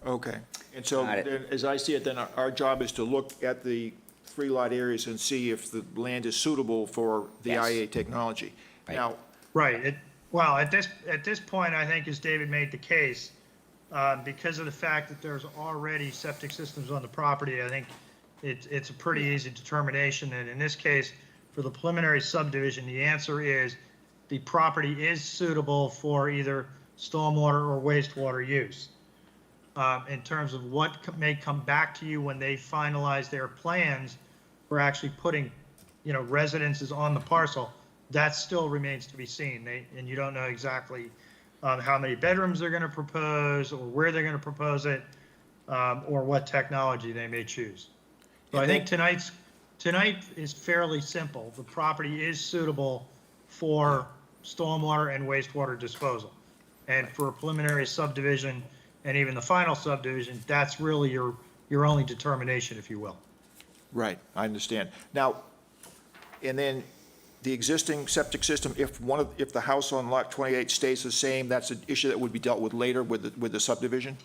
okay. And so, Got it. then, as I see it, then our job is to look at the 3-lot areas and see if the land is suitable for the Yes. IA technology. Right. Now, Right, well, at this point, I think as David made the case, because of the fact that there's already septic systems on the property, I think it's a pretty easy determination. And in this case, for the preliminary subdivision, the answer is the property is suitable for either stormwater or wastewater use. In terms of what may come back to you when they finalize their plans for actually putting, residences on the parcel, that still remains to be seen. And you don't know exactly how many bedrooms they're going to propose, or where they're going to propose it, or what technology they may choose. So I think tonight's tonight is fairly simple. The property is suitable for stormwater and wastewater disposal. And for a preliminary subdivision and even the final subdivision, that's really your only determination, if you will. Right, I understand. Now, and then the existing septic system, if the house on lot 28 stays the same, that's an issue that would be dealt with later with the subdivision?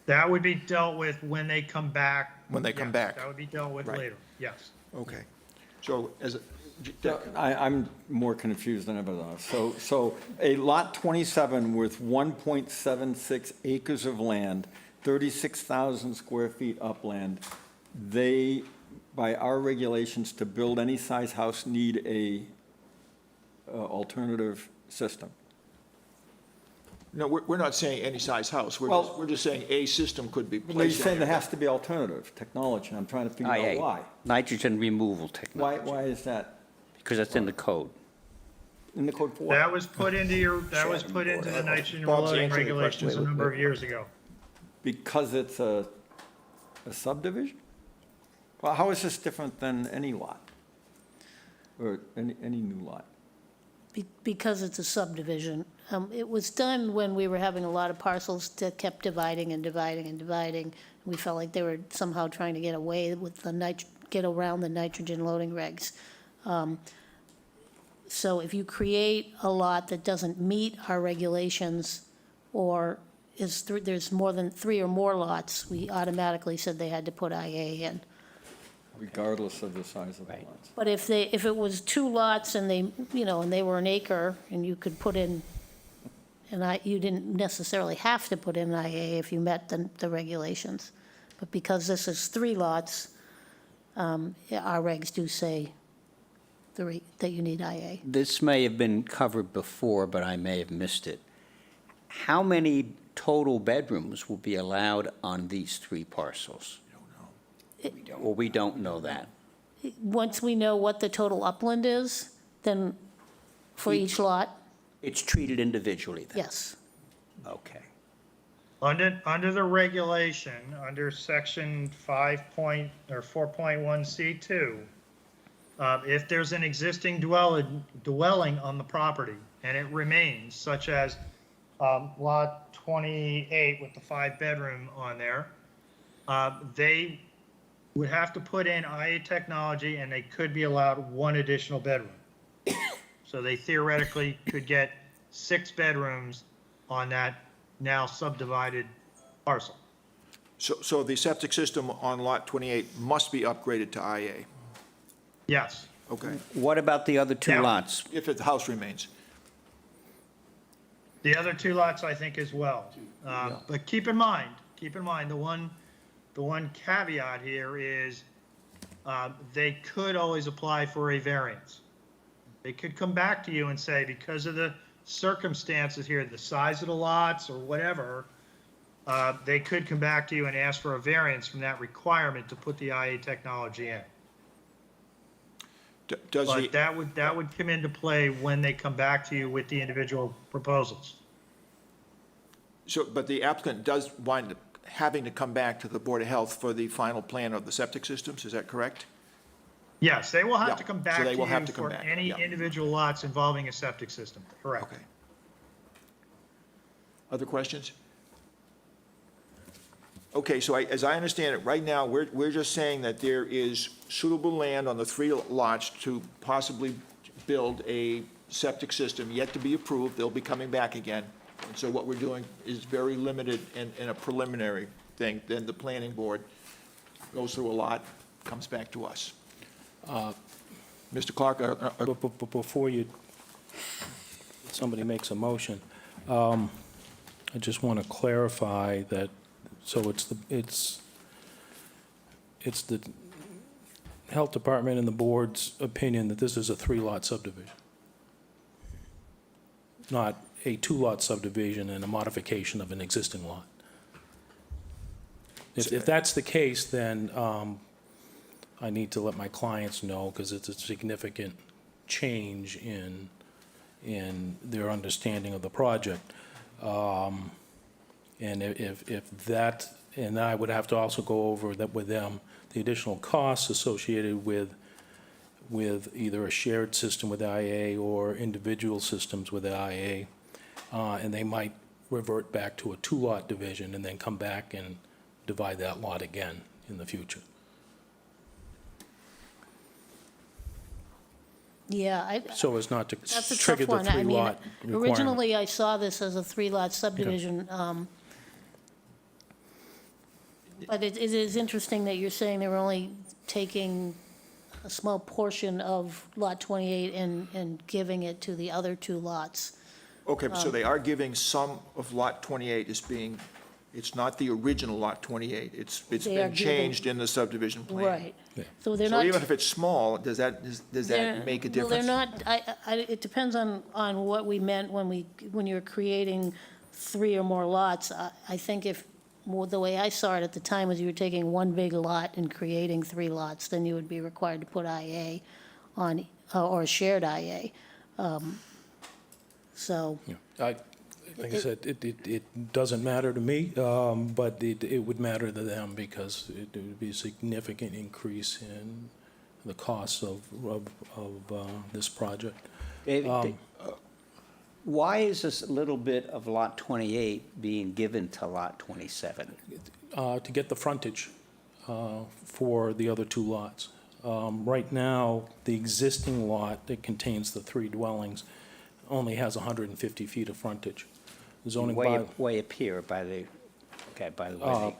That would be dealt with when they come back. When they come Yes, back. That would be dealt with Right. later, yes. Okay. So as, I'm more confused than ever though. So a lot 27 with 1.76 acres of land, 36,000 square feet upland, they, by our regulations, to build any size house, need a alternative system. no, we're not saying any size house. Well- We're just saying a system could be But you're placed in saying there there. has to be alternative technology, and I'm trying to figure out IA, why. nitrogen removal Why, technology, why is that because that's in the code. in the code for what? That was put into the nitrogen Bob's loading answering the regulations a question. number of years ago. Because it's a subdivision? Well, how is this different than any lot? Or any new lot? Because it's a subdivision. It was done when we were having a lot of parcels that kept dividing and dividing and dividing. We felt like they were somehow trying to get away with get around the nitrogen loading regs. So if you create a lot that doesn't meet our regulations, or there's more than 3 or more lots, we automatically said they had to put IA in. Regardless of the size of the Right. lots. But if it was 2 lots and they were an acre, and you could put in, you didn't necessarily have to put in IA if you met the regulations. But because this is 3 lots, our regs do say that you need IA. This may have been covered before, but I may have missed it. How many total bedrooms will be allowed on these 3 parcels? Or we don't know that? Once we know what the total upland is, then for each lot, It's treated individually then? yes. Okay. Under the regulation, under section 4.1C2, if there's an existing dwelling on the property and it remains, such as lot 28 with the 5-bedroom on there, they would have to put in IA technology, and they could be allowed 1 additional bedroom. So they theoretically could get 6 bedrooms on that now subdivided parcel. So the septic system on lot 28 must be upgraded to IA? Yes. Okay, What about the other 2 Now- lots? if the house remains. The other 2 lots, I think, as well. But keep in mind, the one caveat here is they could always apply for a variance. They could come back to you and say, because of the circumstances here, the size of the lots or whatever, they could come back to you and ask for a variance from that requirement to put the IA technology in. Does But the, that would come into play when they come back to you with the individual proposals. but the applicant does wind up having to come back to the Board of Health for the final plan of the septic systems, is that correct? Yes, they will Yeah, have to come so back they to will have you to come for back, any yeah. individual lots involving a septic system, correct? Okay. Other questions? Okay, so as I understand it, right now, we're just saying that there is suitable land on the 3 lots to possibly build a septic system yet to be approved. They'll be coming back again. And so what we're doing is very limited and a preliminary thing. Then the planning board goes through a lot, comes back to us. Mr. Clark, But before somebody makes a motion, I just want to clarify that, so it's the Health Department and the board's opinion that this is a 3-lot subdivision, not a 2-lot subdivision and a modification of an existing lot. If that's the case, then I need to let my clients know, because it's a significant change in their understanding of the project. And if that And I would have to also go over that with them, the additional costs associated with either a shared system with IA or individual systems with IA. And they might revert back to a two-lot division and then come back and divide that lot again in the future. Yeah, So as not to that's a trigger tough the one. I mean, three-lot requirement. originally I saw this as a three-lot subdivision. But it is interesting that you're saying they're only taking a small portion of Lot 28 and giving it to the other two lots. Okay, so they are giving some of Lot 28 as being, it's not the original Lot 28. It's They are been giving- changed in the subdivision plan. Right. Yeah. So they're So not. even if it's small, does that make a Well, they're difference? not, it depends on what we meant when you're creating three or more lots. I think well, the way I saw it at the time was you were taking one big lot and creating three lots, then you would be required to put IA on, or a shared IA. So, Yeah. Like I said, it doesn't matter to me, but it would matter to them because it would be a significant increase in the costs of this project. David, why is this little bit of Lot 28 being given to Lot 27? To get the frontage for the other two lots. Right now, the existing lot that contains the three dwellings only has 150 feet of frontage. Zoning Way up here by the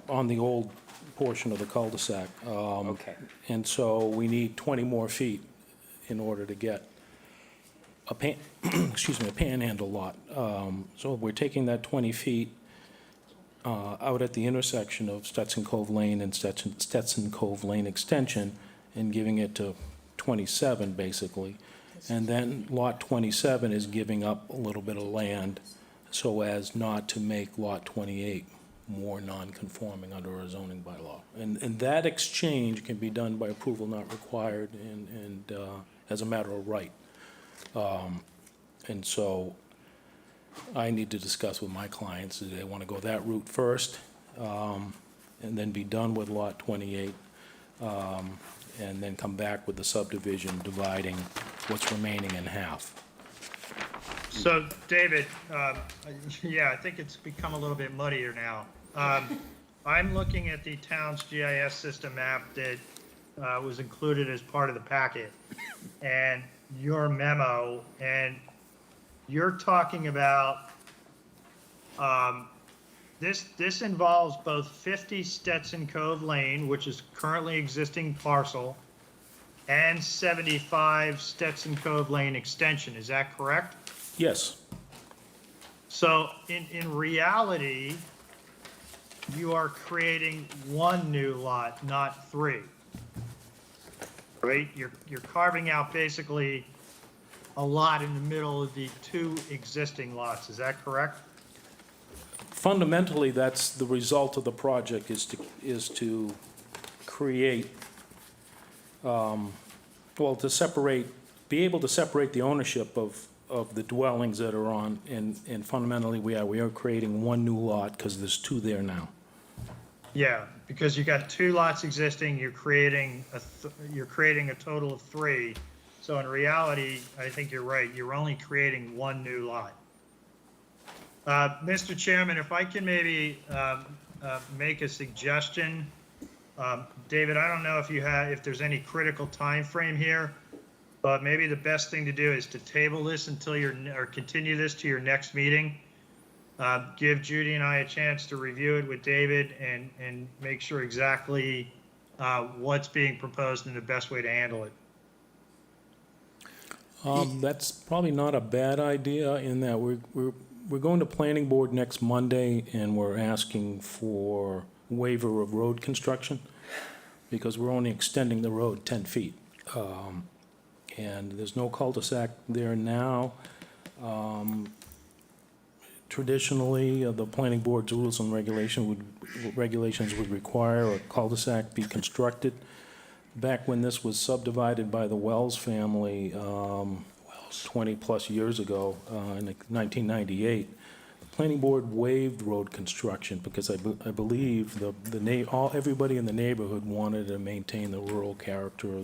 on the old portion of the cul-de-sac. Okay. And so we need 20 more feet in order to get a a panhandle lot. So we're taking that 20 feet out at the intersection of Stetson Cove Lane and Stetson Cove Lane Extension and giving it to 27, basically. And then Lot 27 is giving up a little bit of land so as not to make Lot 28 more non-conforming under our zoning bylaw. And that exchange can be done by approval not required and as a matter of right. And so I need to discuss with my clients, do they want to go that route first and then be done with Lot 28? And then come back with the subdivision dividing what's remaining in half. So, David, yeah, I think it's become a little bit muddier now. I'm looking at the town's GIS system map that was included as part of the packet, and your memo, and you're talking about, this involves both 50 Stetson Cove Lane, which is currently existing parcel, and 75 Stetson Cove Lane Extension. Is that correct? Yes, So in reality, you are creating one new lot, not three. Right? You're carving out basically a lot in the middle of the two existing lots. Is that correct? fundamentally, that's the result of the project is to create, well, to separate, be able to separate the ownership of the dwellings that are on, and fundamentally, we are creating one new lot, because there's two there now. Yeah, because you got two lots existing, you're creating a total of three. So in reality, I think you're right, you're only creating one new lot. Mr. Chairman, if I can maybe make a suggestion. David, I don't know if there's any critical time frame here, but maybe the best thing to do is to table this until or continue this to your next meeting. Give Judy and I a chance to review it with David and make sure exactly what's being proposed and the best way to handle it. That's probably not a bad idea, in that we're going to planning board next Monday, and we're asking for waiver of road construction, because we're only extending the road 10 feet. And there's no cul-de-sac there now. Traditionally, the planning board's rules and regulations would require a cul-de-sac be constructed. Back when this was subdivided by the Wells family, 20-plus years ago, in 1998, planning board waived road construction because I believe everybody in the neighborhood wanted to maintain the rural character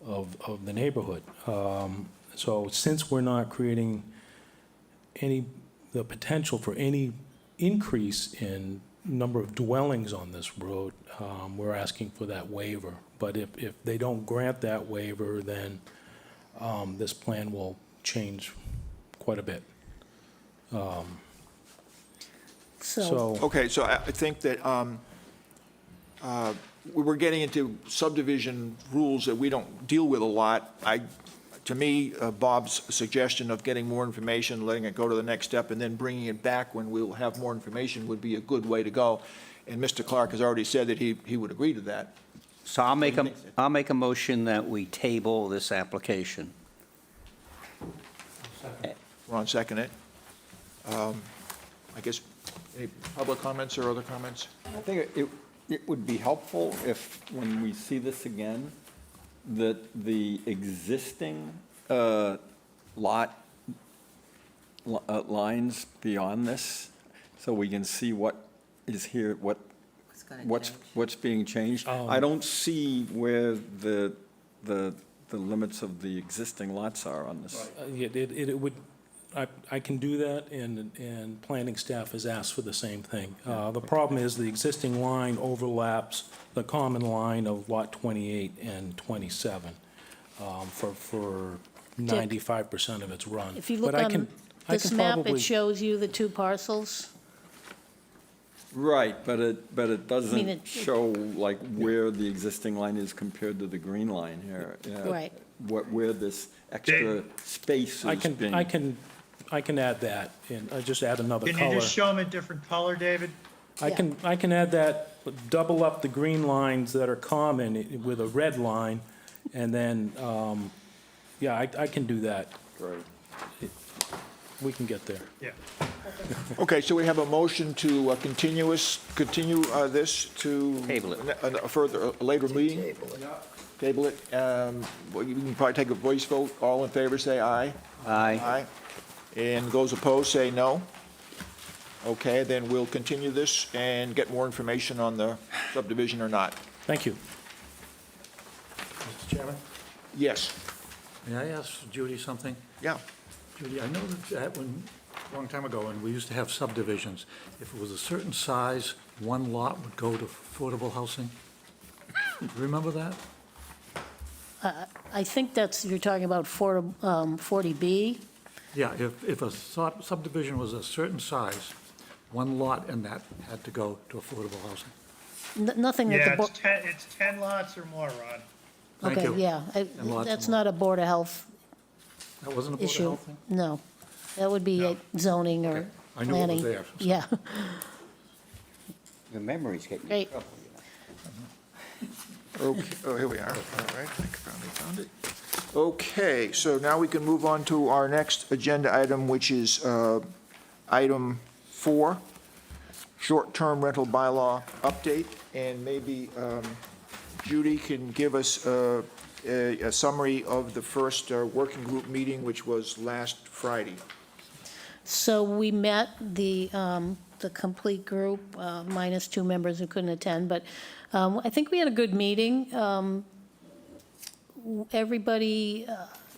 of the neighborhood. So since we're not creating the potential for any increase in number of dwellings on this road, we're asking for that waiver. But if they don't grant that waiver, then this plan will change quite a bit. So, Okay, so I think that we're getting into subdivision rules that we don't deal with a lot. To me, Bob's suggestion of getting more information, letting it go to the next step, and then bringing it back when we'll have more information would be a good way to go. And Mr. Clark has already said that he would agree to that. So I'll make a motion that we table this application. Ron, second it. I guess, any public comments or other comments? I think it would be helpful if, when we see this again, that the existing lines beyond this, so we can see what is here, what's being changed. I don't see where the limits of the existing lots are on this. it would, I can do that, and planning staff has asked for the same thing. The problem is the existing line overlaps the common line of Lot 28 and 27 for 95% of its run. If you look But I on can this map, probably- it shows you the two parcels. Right, but it doesn't it- show like where the existing line is compared to the green line here. Yeah, Right. Where this extra space I is being. I can add that, and I just add another Can color. you just show them a different color, David? I can add that, double up the green lines that are common with a red line, and then, I can do that. Right. We can get there. Yeah. Okay, so we have a motion to continue this to. Table it. A later meeting? Table it. Table it. Well, you can probably take a voice vote. All in favor, say aye. Aye. Aye. And those opposed, say no. Okay, then we'll continue this and get more information on the subdivision or not. Thank you. Mr. Chairman, Yes, may I ask Judy something? yeah. Judy, I know that a long time ago, when we used to have subdivisions, if it was a certain size, one lot would go to affordable housing. Remember that? I think you're talking about 40B. Yeah, if a subdivision was a certain size, one lot in that had to go to affordable housing. Nothing that the Yeah, board. it's 10 lots or more, Ron. Thank Okay, you. yeah, And lots that's more. not a Board of Health That wasn't a Board of issue. Health thing? No, that would be No. zoning or Okay. I knew it was planning. there. Yeah, Your memory's getting you in Great. trouble. Okay, oh, here we are. All right, I finally found it. Okay, so now we can move on to our next agenda item, which is item 4, short-term rental bylaw update. And maybe Judy can give us a summary of the first working group meeting, which was last Friday. so we met the complete group, minus 2 members who couldn't attend, but I think we had a good meeting. Everybody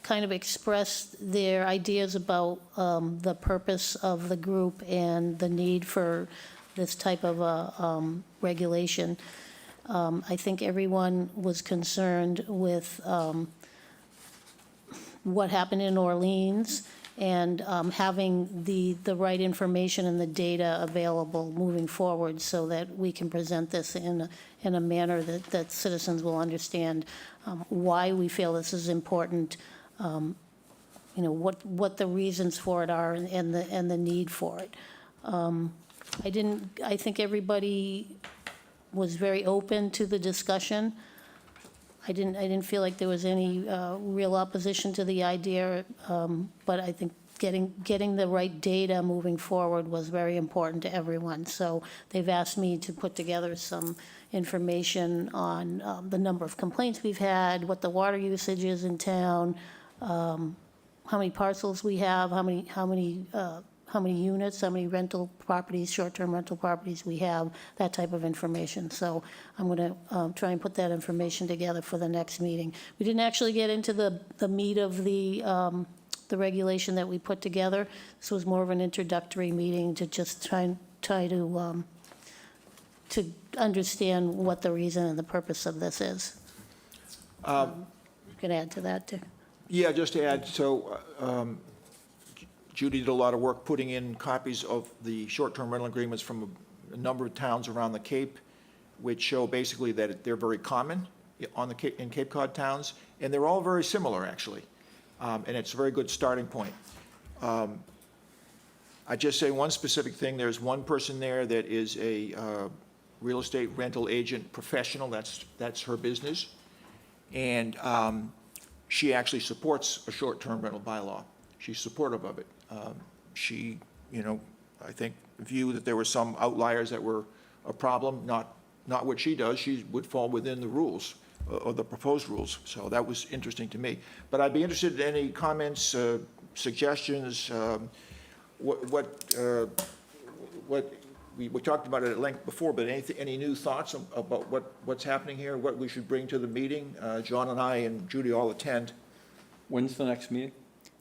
kind of expressed their ideas about the purpose of the group and the need for this type of regulation. I think everyone was concerned with what happened in Orleans and having the right information and the data available moving forward so that we can present this in a manner that citizens will understand why we feel this is important, what the reasons for it are and the need for it. I think everybody was very open to the discussion. I didn't feel like there was any real opposition to the idea, but I think getting the right data moving forward was very important to everyone. So they've asked me to put together some information on the number of complaints we've had, what the water usage is in town, how many parcels we have, how how many units, how many rental properties, short-term rental properties we have, that type of information. So I'm going to try and put that information together for the next meeting. We didn't actually get into the meat of the regulation that we put together. This was more of an introductory meeting to just try to understand what the reason and the purpose of this is. You can add to that, too. Yeah, just to add, so Judy did a lot of work putting in copies of the short-term rental agreements from a number of towns around the Cape, which show basically that they're very common in Cape Cod towns, and they're all very similar, actually. And it's a very good starting point. I just say one specific thing. There's one person there that is a real estate rental agent professional. That's her business. And she actually supports a short-term rental bylaw. She's supportive of it. She, I think, viewed that there were some outliers that were a problem, not what she does. She would fall within the rules, or the proposed rules. So that was interesting to me. But I'd be interested in any comments, suggestions, we talked about it at length before, but any new thoughts about what's happening here, what we should bring to the meeting? John and I and Judy all attend. When's the next meeting?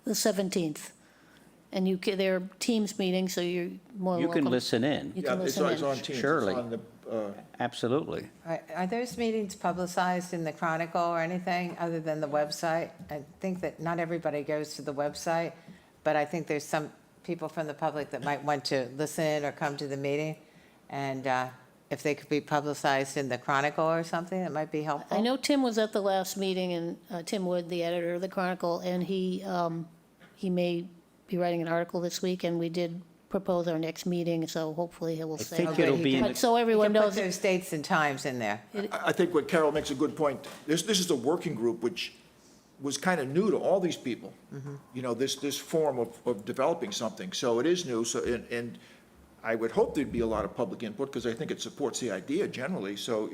The 17th. And they're Teams meetings, so you're more You welcome. can listen in, You Yeah, can listen it's in. on Teams. Surely. It's on the, absolutely. Are those meetings publicized in the Chronicle or anything other than the website? I think that not everybody goes to the website, but I think there's some people from the public that might want to listen or come to the meeting. And if they could be publicized in the Chronicle or something, that might be helpful. I know Tim was at the last meeting, and Tim Wood, the editor of the Chronicle, and he may be writing an article this week, and we did propose our next meeting, so hopefully he will say. think Okay, it'll he be in can- But so everyone He can knows, put those dates and times in there. I think what Carol makes a good point. This is a working group which was kind of new to all these people. This form of developing something. So it is new, and I would hope there'd be a lot of public input, because I think it supports the idea generally. So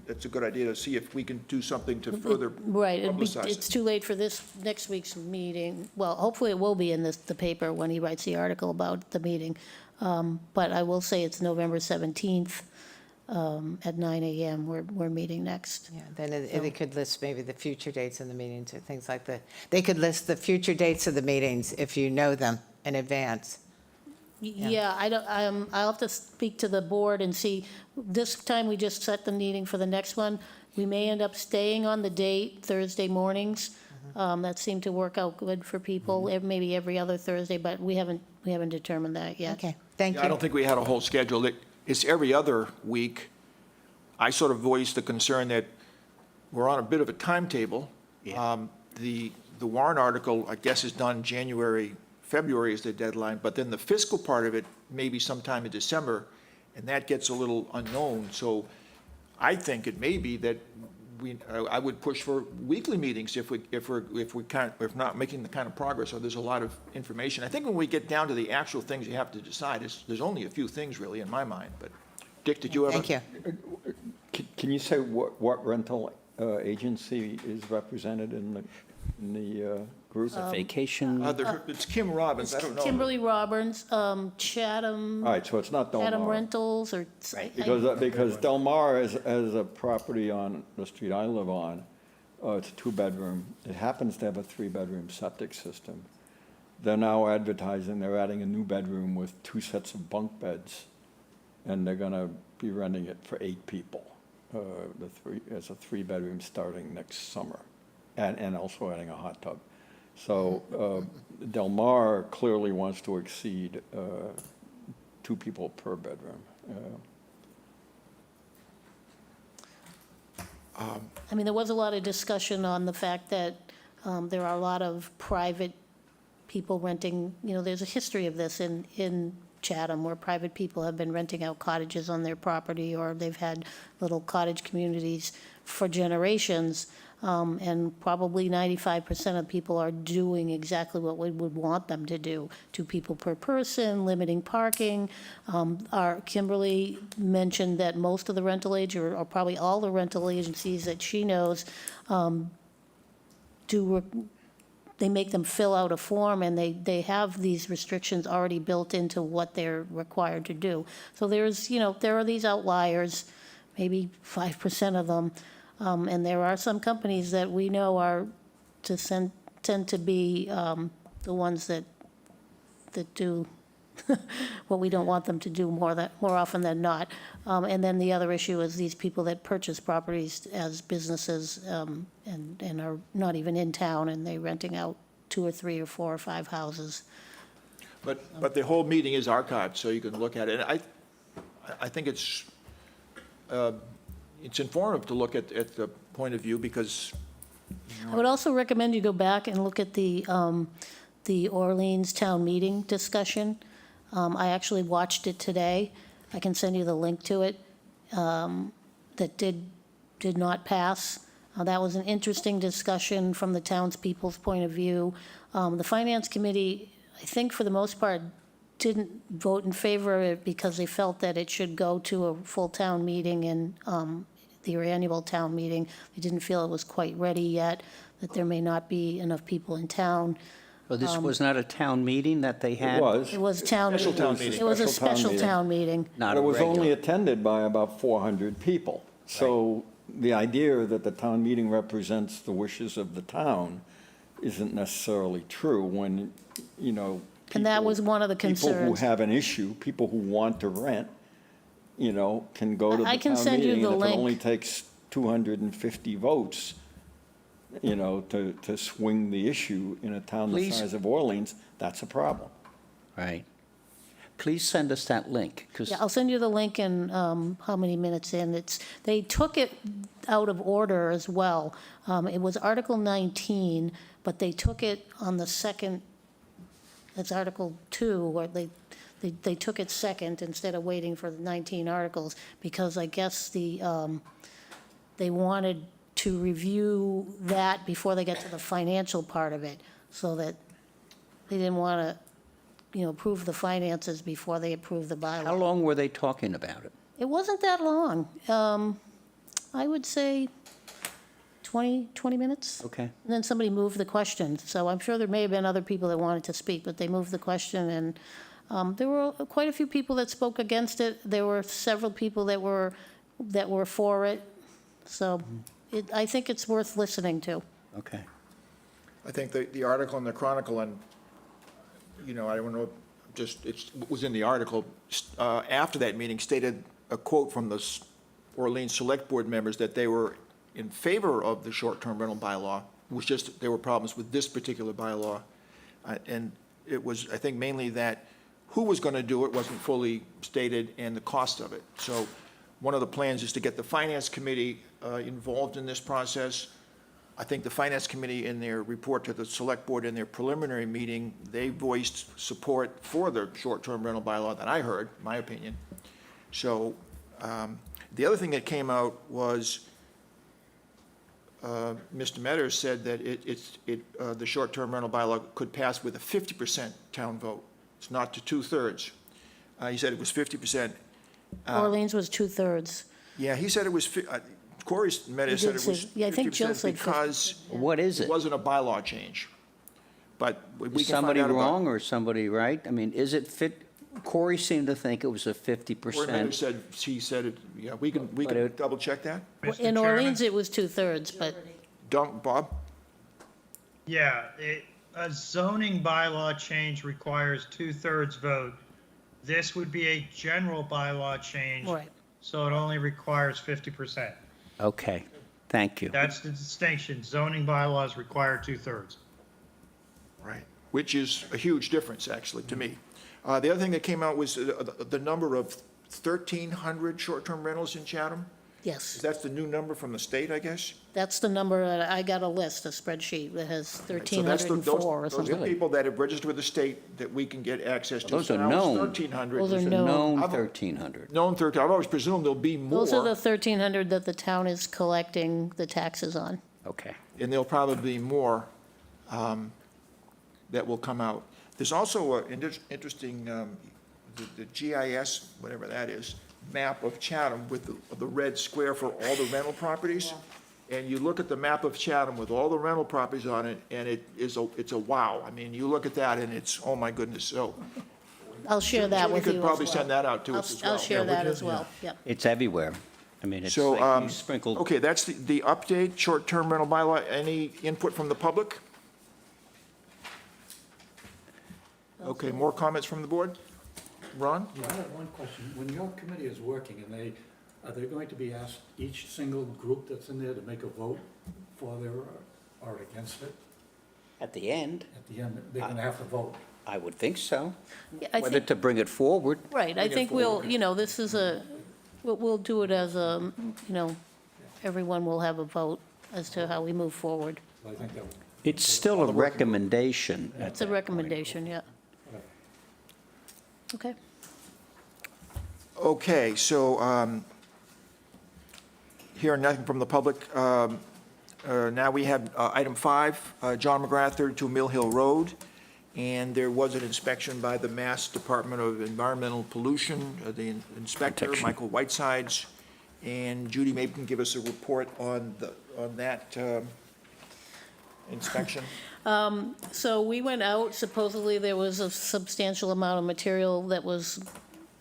it's a good idea to see if we can do something to further right, publicize it's it. too late for this next week's meeting. Well, hopefully it will be in the paper when he writes the article about the meeting. But I will say it's November 17th at 9 a.m. We're meeting next. Yeah, then they could list maybe the future dates of the meetings or things like that. They could list the future dates of the meetings if you know them in advance. Yeah, I'll have to speak to the board and see. This time, we just set the meeting for the next one. We may end up staying on the date, Thursday mornings. That seemed to work out good for people, maybe every other Thursday, but we haven't determined that yet. Okay, thank I don't you. think we had a whole schedule. It's every other week. I sort of voiced the concern that we're on a bit of a timetable. The warrant article, I guess, is done February is the deadline, but then the fiscal part of it may be sometime in December, and that gets a little unknown. So I think it may be that I would push for weekly meetings if we're not making the kind of progress, or there's a lot of information. I think when we get down to the actual things you have to decide, there's only a few things really in my mind, but Dick, did you have Thank you. Can you say what rental agency is represented in the group? Vacation, It's Kim Robbins, I don't know. Kimberly Robbins, Chatham, All right, so it's not Del Chatham Mar. Rentals, or. Because Del Mar is a property on the street I live on. It's a two-bedroom. It happens to have a three-bedroom septic system. They're now advertising, they're adding a new bedroom with 2 sets of bunk beds, and they're gonna be renting it for 8 people. It's a 3-bedroom starting next summer, and also adding a hot tub. So Del Mar clearly wants to exceed 2 people per bedroom. I mean, there was a lot of discussion on the fact that there are a lot of private people renting, there's a history of this in Chatham, where private people have been renting out cottages on their property, or they've had little cottage communities for generations. And probably 95% of people are doing exactly what we would want them to do. 2 people per person, limiting parking. Kimberly mentioned that most of the rental or probably all the rental agencies that she knows do they make them fill out a form, and they have these restrictions already built into what they're required to do. So there's, there are these outliers, maybe 5% of them, and there are some companies that we know tend to be the ones that do what we don't want them to do more often than not. And then the other issue is these people that purchase properties as businesses and are not even in town, and they're renting out 2 or 3 or 4 or 5 houses. But the whole meeting is archived, so you can look at it. And I think it's informative to look at the point of view, because I would also recommend you go back and look at the Orleans town meeting discussion. I actually watched it today. I can send you the link to it. That did not pass. That was an interesting discussion from the townspeople's point of view. The Finance Committee, I think for the most part, didn't vote in favor of it because they felt that it should go to a full town meeting and their annual town meeting. They didn't feel it was quite ready yet, that there may not be enough people in town. So this was not a town meeting that they had? It was town. Special town meeting. It was a Special town special meeting. town meeting. Not But a it was only regular? attended by about 400 people. So the idea that the town meeting represents the wishes of the town isn't necessarily true when, And that was one of the people who concerns. have an issue, people who want to rent, can go to the I can town send you meeting. the And if it link. only takes 250 votes, to swing the issue in a town the Please. size of Orleans, that's a problem. Right. Please send us that link, because Yeah, I'll send you the link in how many minutes in. They took it out of order as well. It was Article 19, but they took it on the second, that's Article 2, where they took it second instead of waiting for the 19 articles, because I guess they wanted to review that before they get to the financial part of it, so that they didn't want to, approve the finances before they approve the bylaw. how long were they talking about it? It wasn't that long. I would say 20 minutes. Okay. And then somebody moved the question. So I'm sure there may have been other people that wanted to speak, but they moved the question, and there were quite a few people that spoke against it. There were several people that were for it. So I think it's worth listening to. Okay. I think the article in the Chronicle, and, I don't know, it was in the article, after that meeting, stated a quote from the Orleans Select Board members that they were in favor of the short-term rental bylaw. It was just, there were problems with this particular bylaw. And it was, I think, mainly that who was going to do it wasn't fully stated, and the cost of it. So one of the plans is to get the Finance Committee involved in this process. I think the Finance Committee, in their report to the Select Board in their preliminary meeting, they voiced support for the short-term rental bylaw that I heard, my opinion. So the other thing that came out was Mr. Metters said that the short-term rental bylaw could pass with a 50% town vote. It's not to 2/3. He said it was 50%. Orleans was 2/3. Yeah, he said it was, Corey Metters He said did it was say- yeah, I think Jill 50% said 50. because What is it it? wasn't a bylaw change. But we can Is find somebody out about. wrong or somebody right? I mean, is it fit? Corey seemed to think it was a Corey Metters 50%. said, he said it, yeah, we can But it- double check that. Mr. In Chairman? Orleans, it was 2/3, but Bob? Yeah, a zoning bylaw change requires 2/3 vote. This would be a general bylaw change. Right. So it only requires 50%. Okay, thank you. That's the distinction. Zoning bylaws require 2/3. Right. Which is a huge difference, actually, to me. The other thing that came out was the number of 1,300 short-term rentals in Chatham. yes, That's the new number from the state, I guess? that's the number, that I got a list, a spreadsheet that has So that's the- 1,304 or Those something. are people that have registered with the state that we can get access to. Those So are now it's known. 1,300. Those are It's a known. known I've- 1,300. Known 13. I've always presumed there'll be more. Those are the 1,300 that the town is collecting the taxes on. Okay. And there'll probably be more that will come out. There's also an interesting, the GIS, whatever that is, map of Chatham with the red square for all the rental properties. and you look at the map of Chatham with all the rental properties on it, and it's a wow. I mean, you look at that and it's, oh my goodness, so. I'll share that Judy with you could as probably well. send that out to us as well. I'll share would that you? as well, yep. It's everywhere. I mean, it's So, like you sprinkled. okay, that's the update, short-term rental bylaw. Any input from the public? Okay, more comments from the board? Ron? Yeah, I have one question. When your committee is working and are they going to be asked, each single group that's in there, to make a vote for their or against it? At the end, At the end, they're going to have to vote. I would think so. Yeah, I Whether think, to bring it forward. right, I think we'll, you know, this is we'll do it as a, you know, everyone will have a vote as to how we move forward. So I think that would. It's still a recommendation. at It's a that point. recommendation, yeah. Okay. Okay, so, hearing nothing from the public, now we have item 5, John McGrath, 32 Mill Hill Road, and there was an inspection by the Mass Department of Environmental Pollution, the inspector, Protection. Michael Whitesides, and Judy maybe can give us a report on that inspection. So we went out, supposedly there was a substantial amount of material that was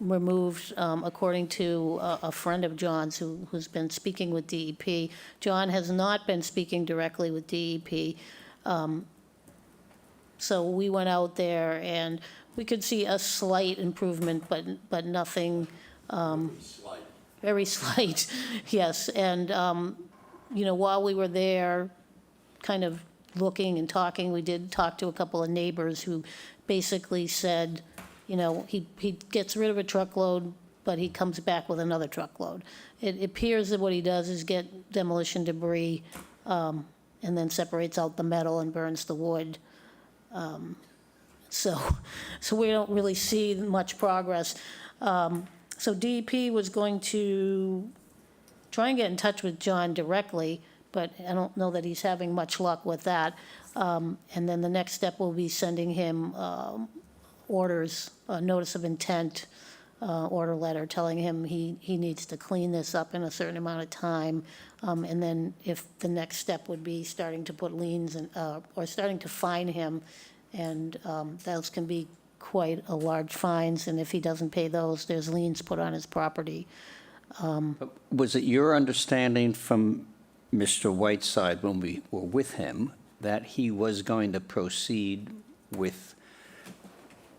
removed, according to a friend of John's who's been speaking with DEP. John has not been speaking directly with DEP. So we went out there and we could see a slight improvement, but nothing. Very slight, yes. And, you know, while we were there, kind of looking and talking, we did talk to a couple of neighbors who basically said, you know, he gets rid of a truckload, but he comes back with another truckload. It appears that what he does is get demolition debris, and then separates out the metal and burns the wood. So we don't really see much progress. So DEP was going to try and get in touch with John directly, but I don't know that he's having much luck with that. And then the next step will be sending him orders, a notice of intent, order letter telling him he needs to clean this up in a certain amount of time. And then if the next step would be starting to put liens and, or starting to fine him, and those can be quite a large fines, and if he doesn't pay those, there's liens put on his property. Was it your understanding from Mr. Whiteside when we were with him that he was going to proceed with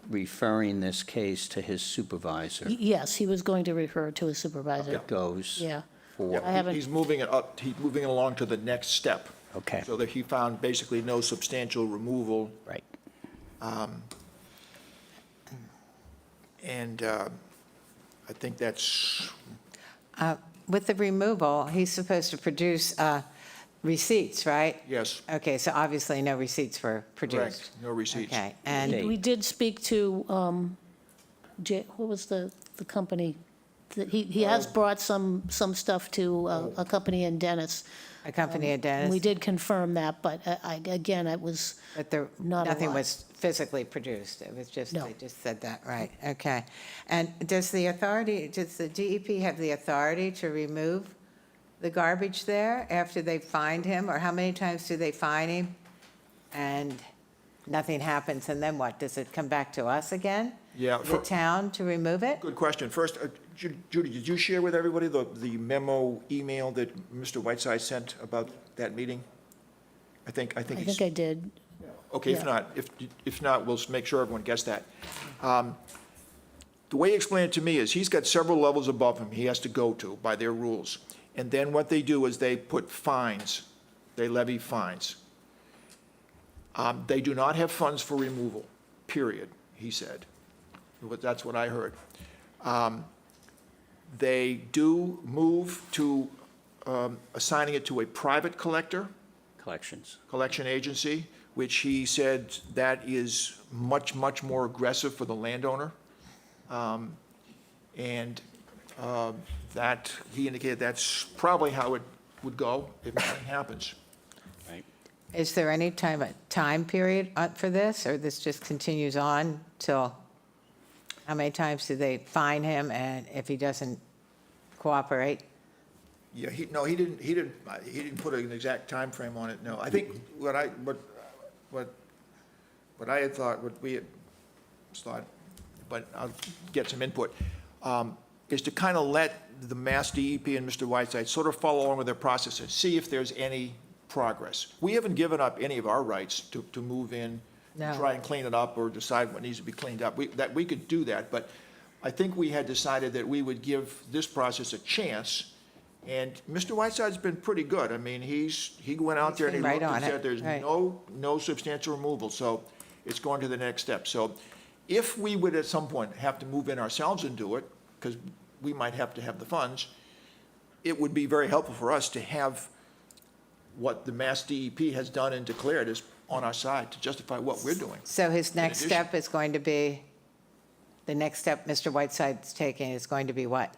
referring this case to his supervisor? Yes, he was going to refer to his supervisor. It goes Yeah. for, I haven't- He's moving it up, he's moving it along to the next step. okay, So that he found basically no substantial removal. right. And I think that's, With the removal, he's supposed to produce receipts, right? yes, Okay, so obviously no receipts were produced. correct, no receipts. Okay, and Okay. We did speak to, what was the company? He has brought some stuff to a company in Dennis. a company of We Dennis, did confirm that, but again, it was, but there, not a nothing lot. was physically produced. It was just, No. they just said that, right, okay. And does the DEP have the authority to remove the garbage there after they find him? Or how many times do they fine him and nothing happens, and then what? Does it come back to us again? Yeah, The town to remove it? good question. First, Judy, did you share with everybody the memo email that Mr. Whiteside sent about that meeting? I think I he's. think I did. Okay, Yeah. if not, we'll make sure everyone gets that. The way he explained it to me is he's got several levels above him he has to go to by their rules. And then what they do is they put fines, they levy fines. They do not have funds for removal, period, he said. That's what I heard. They do move to assigning it to a private collector, Collections. collection agency, which he said that is much, much more aggressive for the landowner. And that, he indicated that's probably how it would go if nothing happens. Right. Is there any time period for this, or this just continues on till, how many times do they fine him, and if he doesn't cooperate? Yeah, he didn't put an exact time frame on it, no. I think what I had thought, what we had thought, but I'll get some input, is to kind of let the Mass DEP and Mr. Whiteside sort of follow along with their process and see if there's any progress. We haven't given up any of our rights to move in, No. try and clean it up, or decide what needs to be cleaned up. We could do that, but I think we had decided that we would give this process a chance. And Mr. Whiteside's been pretty good. I mean, he went out there and he been right looked and on it, said there's right. no substantial removal, so it's going to the next step. So if we would at some point have to move in ourselves and do it, because we might have to have the funds, it would be very helpful for us to have what the Mass DEP has done and declared is on our side to justify what we're doing. So his next addition- step is going to be, the next step Mr. Whiteside's taking is going to be what?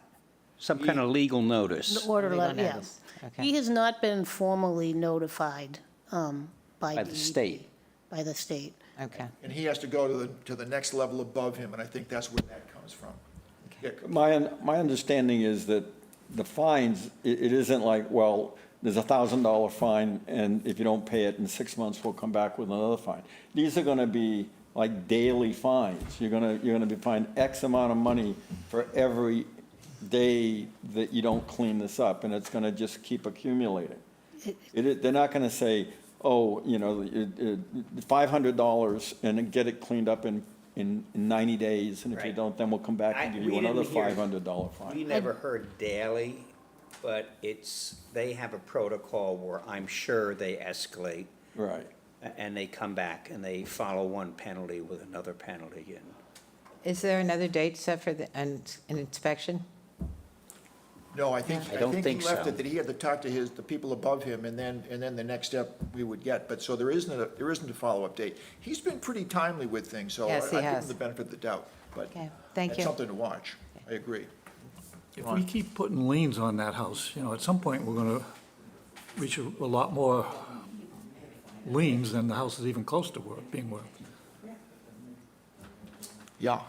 Some kind of legal notice The order Legal letter, notice. yes. Okay. He has not been formally notified by by the DEP, state. By the state. Okay. And he has to go to the next level above him, and I think that's where that comes from. Yeah, My understanding is that the fines, it isn't like, well, there's $1,000 fine, and if you don't pay it in 6 months, we'll come back with another fine. These are gonna be like daily fines. You're gonna be fined X amount of money for every day that you don't clean this up, and it's gonna just keep accumulating. They're not gonna say, oh, $500 and get it cleaned up in 90 days, and if you Right. don't, then we'll come back and give you We didn't another hear- $500 We fine. never heard daily, but they have a protocol where I'm sure they escalate, Right. and they come back and they follow one penalty with another penalty. And Is there another date set for an inspection? No, I think I don't he think left so. it that he had to talk to the people above him, and then the next step we would get. But so there isn't a follow-up date. He's been pretty timely with things, so I Yes, he give him has. the benefit of the doubt. But Okay, thank that's you. something to watch. I agree. If we keep putting liens on that house, at some point, we're gonna reach a lot more liens than the house is even close to being worth. Yeah.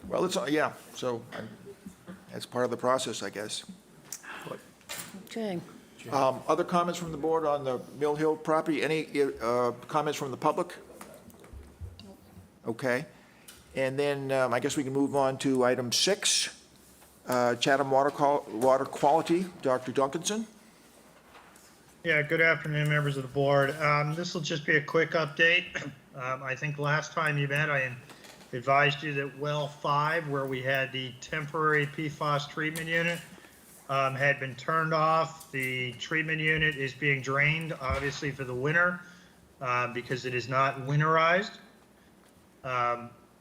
Well, yeah, so that's part of the process, I guess. Okay. Other comments from the board on the Mill Hill property? Any comments from the public? Okay. And then I guess we can move on to item 6, Chatham water quality. Dr. Duncanson? Yeah, good afternoon, members of the board. This will just be a quick update. I think last time you met, I advised you that well 5, where we had the temporary PFAS treatment unit, had been turned off. The treatment unit is being drained, obviously, for the winter, because it is not winterized.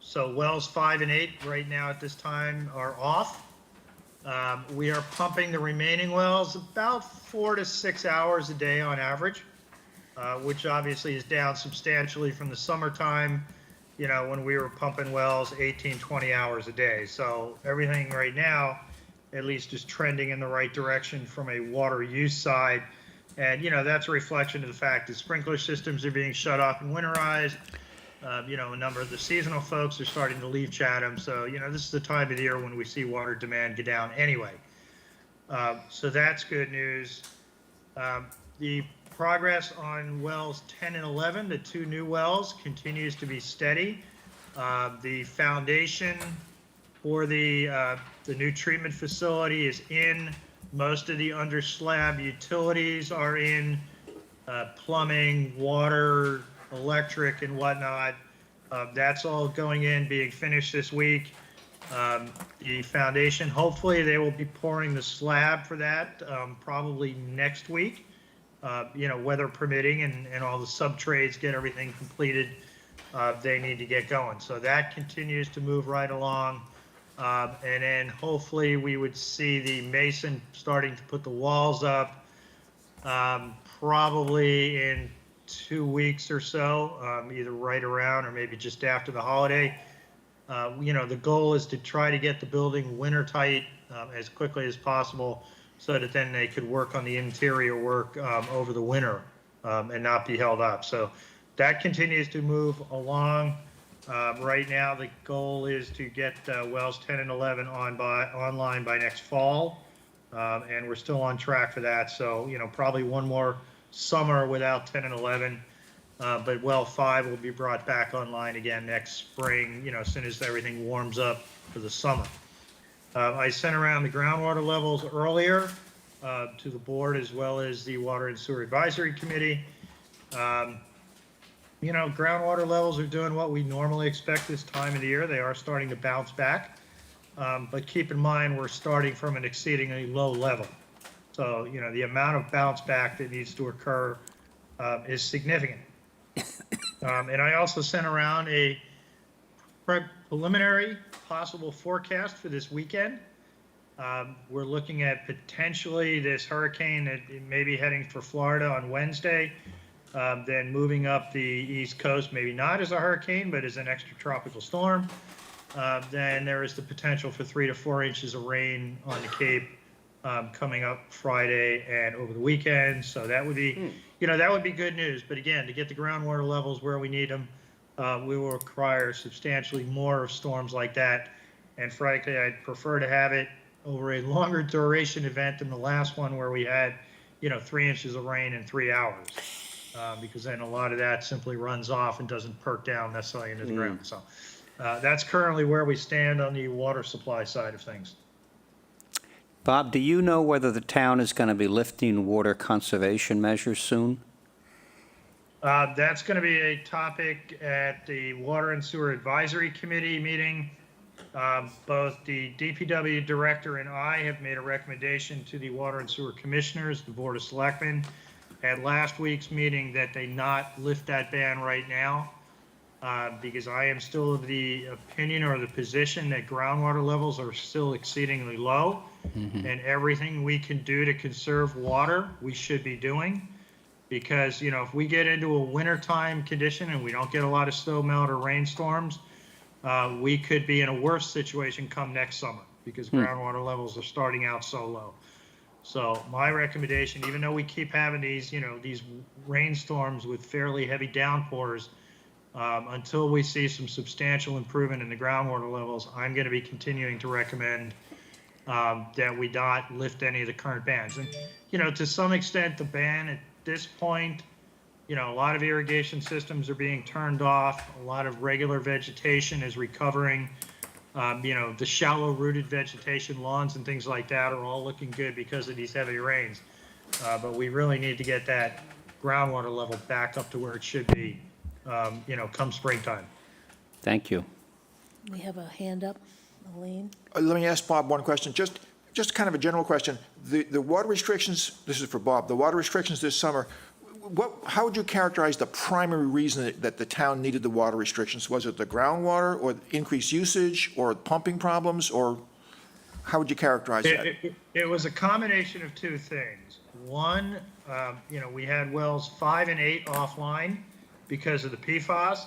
So wells 5 and 8 right now at this time are off. We are pumping the remaining wells about 4 to 6 hours a day on average, which obviously is down substantially from the summertime, when we were pumping wells 18, 20 hours a day. So everything right now, at least, is trending in the right direction from a water use side. And, that's a reflection of the fact that sprinkler systems are being shut off and winterized. A number of the seasonal folks are starting to leave Chatham. So, this is the time of the year when we see water demand go down anyway. So that's good news. The progress on wells 10 and 11, the 2 new wells, continues to be steady. The foundation for the new treatment facility is in. Most of the under slab utilities are in, plumbing, water, electric, and whatnot. That's all going in, being finished this week. The foundation, hopefully they will be pouring the slab for that probably next week, weather permitting, and all the sub-trades get everything completed they need to get going. So that continues to move right along. And then hopefully we would see the mason starting to put the walls up probably in 2 weeks or so, either right around or maybe just after the holiday. The goal is to try to get the building winter tight as quickly as possible so that then they could work on the interior work over the winter and not be held up. So that continues to move along. Right now, the goal is to get wells 10 and 11 online by next fall. And we're still on track for that. So, probably one more summer without 10 and 11. But well 5 will be brought back online again next spring, as soon as everything warms up for the summer. I sent around the groundwater levels earlier to the board as well as the Water and Sewer Advisory Committee. Groundwater levels are doing what we normally expect this time of the year. They are starting to bounce back. But keep in mind, we're starting from an exceedingly low level. So, the amount of bounce back that needs to occur is significant. And I also sent around a preliminary possible forecast for this weekend. We're looking at potentially this hurricane that may be heading for Florida on Wednesday, then moving up the East Coast, maybe not as a hurricane, but as an extratropical storm. Then there is the potential for 3 to 4 inches of rain on the Cape coming up Friday and over the weekend. So that would be, that would be good news. But again, to get the groundwater levels where we need them, we will require substantially more of storms like that. And frankly, I'd prefer to have it over a longer duration event than the last one where we had, 3 inches of rain in 3 hours. Because then a lot of that simply runs off and doesn't perk down necessarily into the ground. So that's currently where we stand on the water supply side of things. Bob, do you know whether the town is going to be lifting water conservation measures soon? That's going to be a topic at the Water and Sewer Advisory Committee meeting. Both the DPW director and I have made a recommendation to the Water and Sewer Commissioners, the Board of Selectmen, at last week's meeting that they not lift that ban right now, because I am still of the opinion or the position that groundwater levels are still exceedingly low, and everything we can do to conserve water, we should be doing. Because, if we get into a wintertime condition and we don't get a lot of snow melt or rainstorms, we could be in a worse situation come next summer because groundwater levels are starting out so low. So my recommendation, even though we keep having these, these rainstorms with fairly heavy downpours, until we see some substantial improvement in the groundwater levels, I'm going to be continuing to recommend that we not lift any of the current bans. And, to some extent, the ban at this point, a lot of irrigation systems are being turned off. A lot of regular vegetation is recovering. The shallow rooted vegetation, lawns and things like that are all looking good because of these heavy rains. But we really need to get that groundwater level back up to where it should be, come springtime. Thank you. We have a hand up, Elaine. Let me ask Bob one question, just kind of a general question. The water restrictions, this is for Bob, the water restrictions this summer, how would you characterize the primary reason that the town needed the water restrictions? Was it the groundwater or increased usage or pumping problems, or how would you characterize that? It was a combination of two things. One, we had wells 5 and 8 offline because of the PFAS.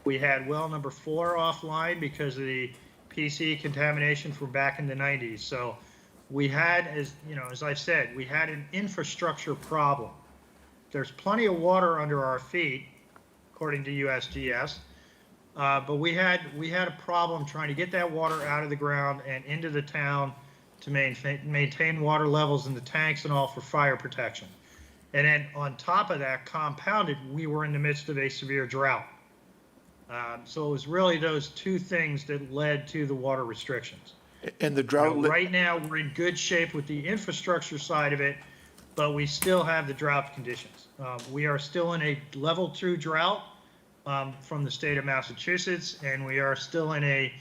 We had well number 4 offline because of the PC contamination from back in the 90s. So we had, as I said, we had an infrastructure problem. There's plenty of water under our feet, according to USGS, but we had a problem trying to get that water out of the ground and into the town to maintain water levels in the tanks and all for fire protection. And then on top of that, compounded, we were in the midst of a severe drought. So it was really those two things that led to the water restrictions. And the drought... Right now, we're in good shape with the infrastructure side of it, but we still have the drought conditions. We are still in a level 2 drought from the state of Massachusetts, and we are still in a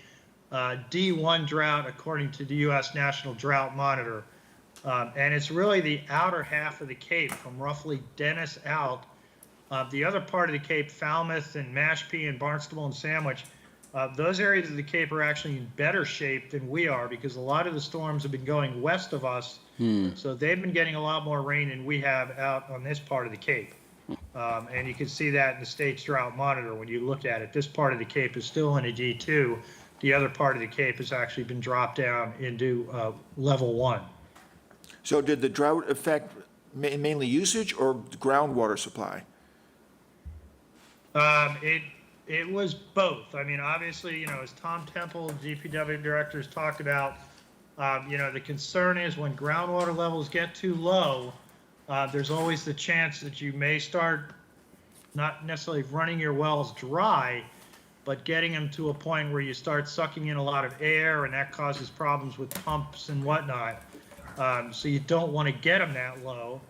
D1 drought according to the U.S. National Drought Monitor. And it's really the outer half of the Cape from roughly Dennis out. The other part of the Cape, Falmouth and Mashpee and Barnstable and Sandwich, those areas of the Cape are actually in better shape than we are because a lot of the storms have been going west of us. So they've been getting a lot more rain than we have out on this part of the Cape. And you can see that in the state's drought monitor when you look at it. This part of the Cape is still in a D2. The other part of the Cape has actually been dropped down into level 1. So did the drought affect mainly usage or groundwater supply? It was both. I mean, obviously, as Tom Temple, DPW director, has talked about, The concern is when groundwater levels get too low, there's always the chance that you may start not necessarily running your wells dry, but getting them to a point where you start sucking in a lot of air, and that causes problems with pumps and whatnot. So you don't want to get them that low.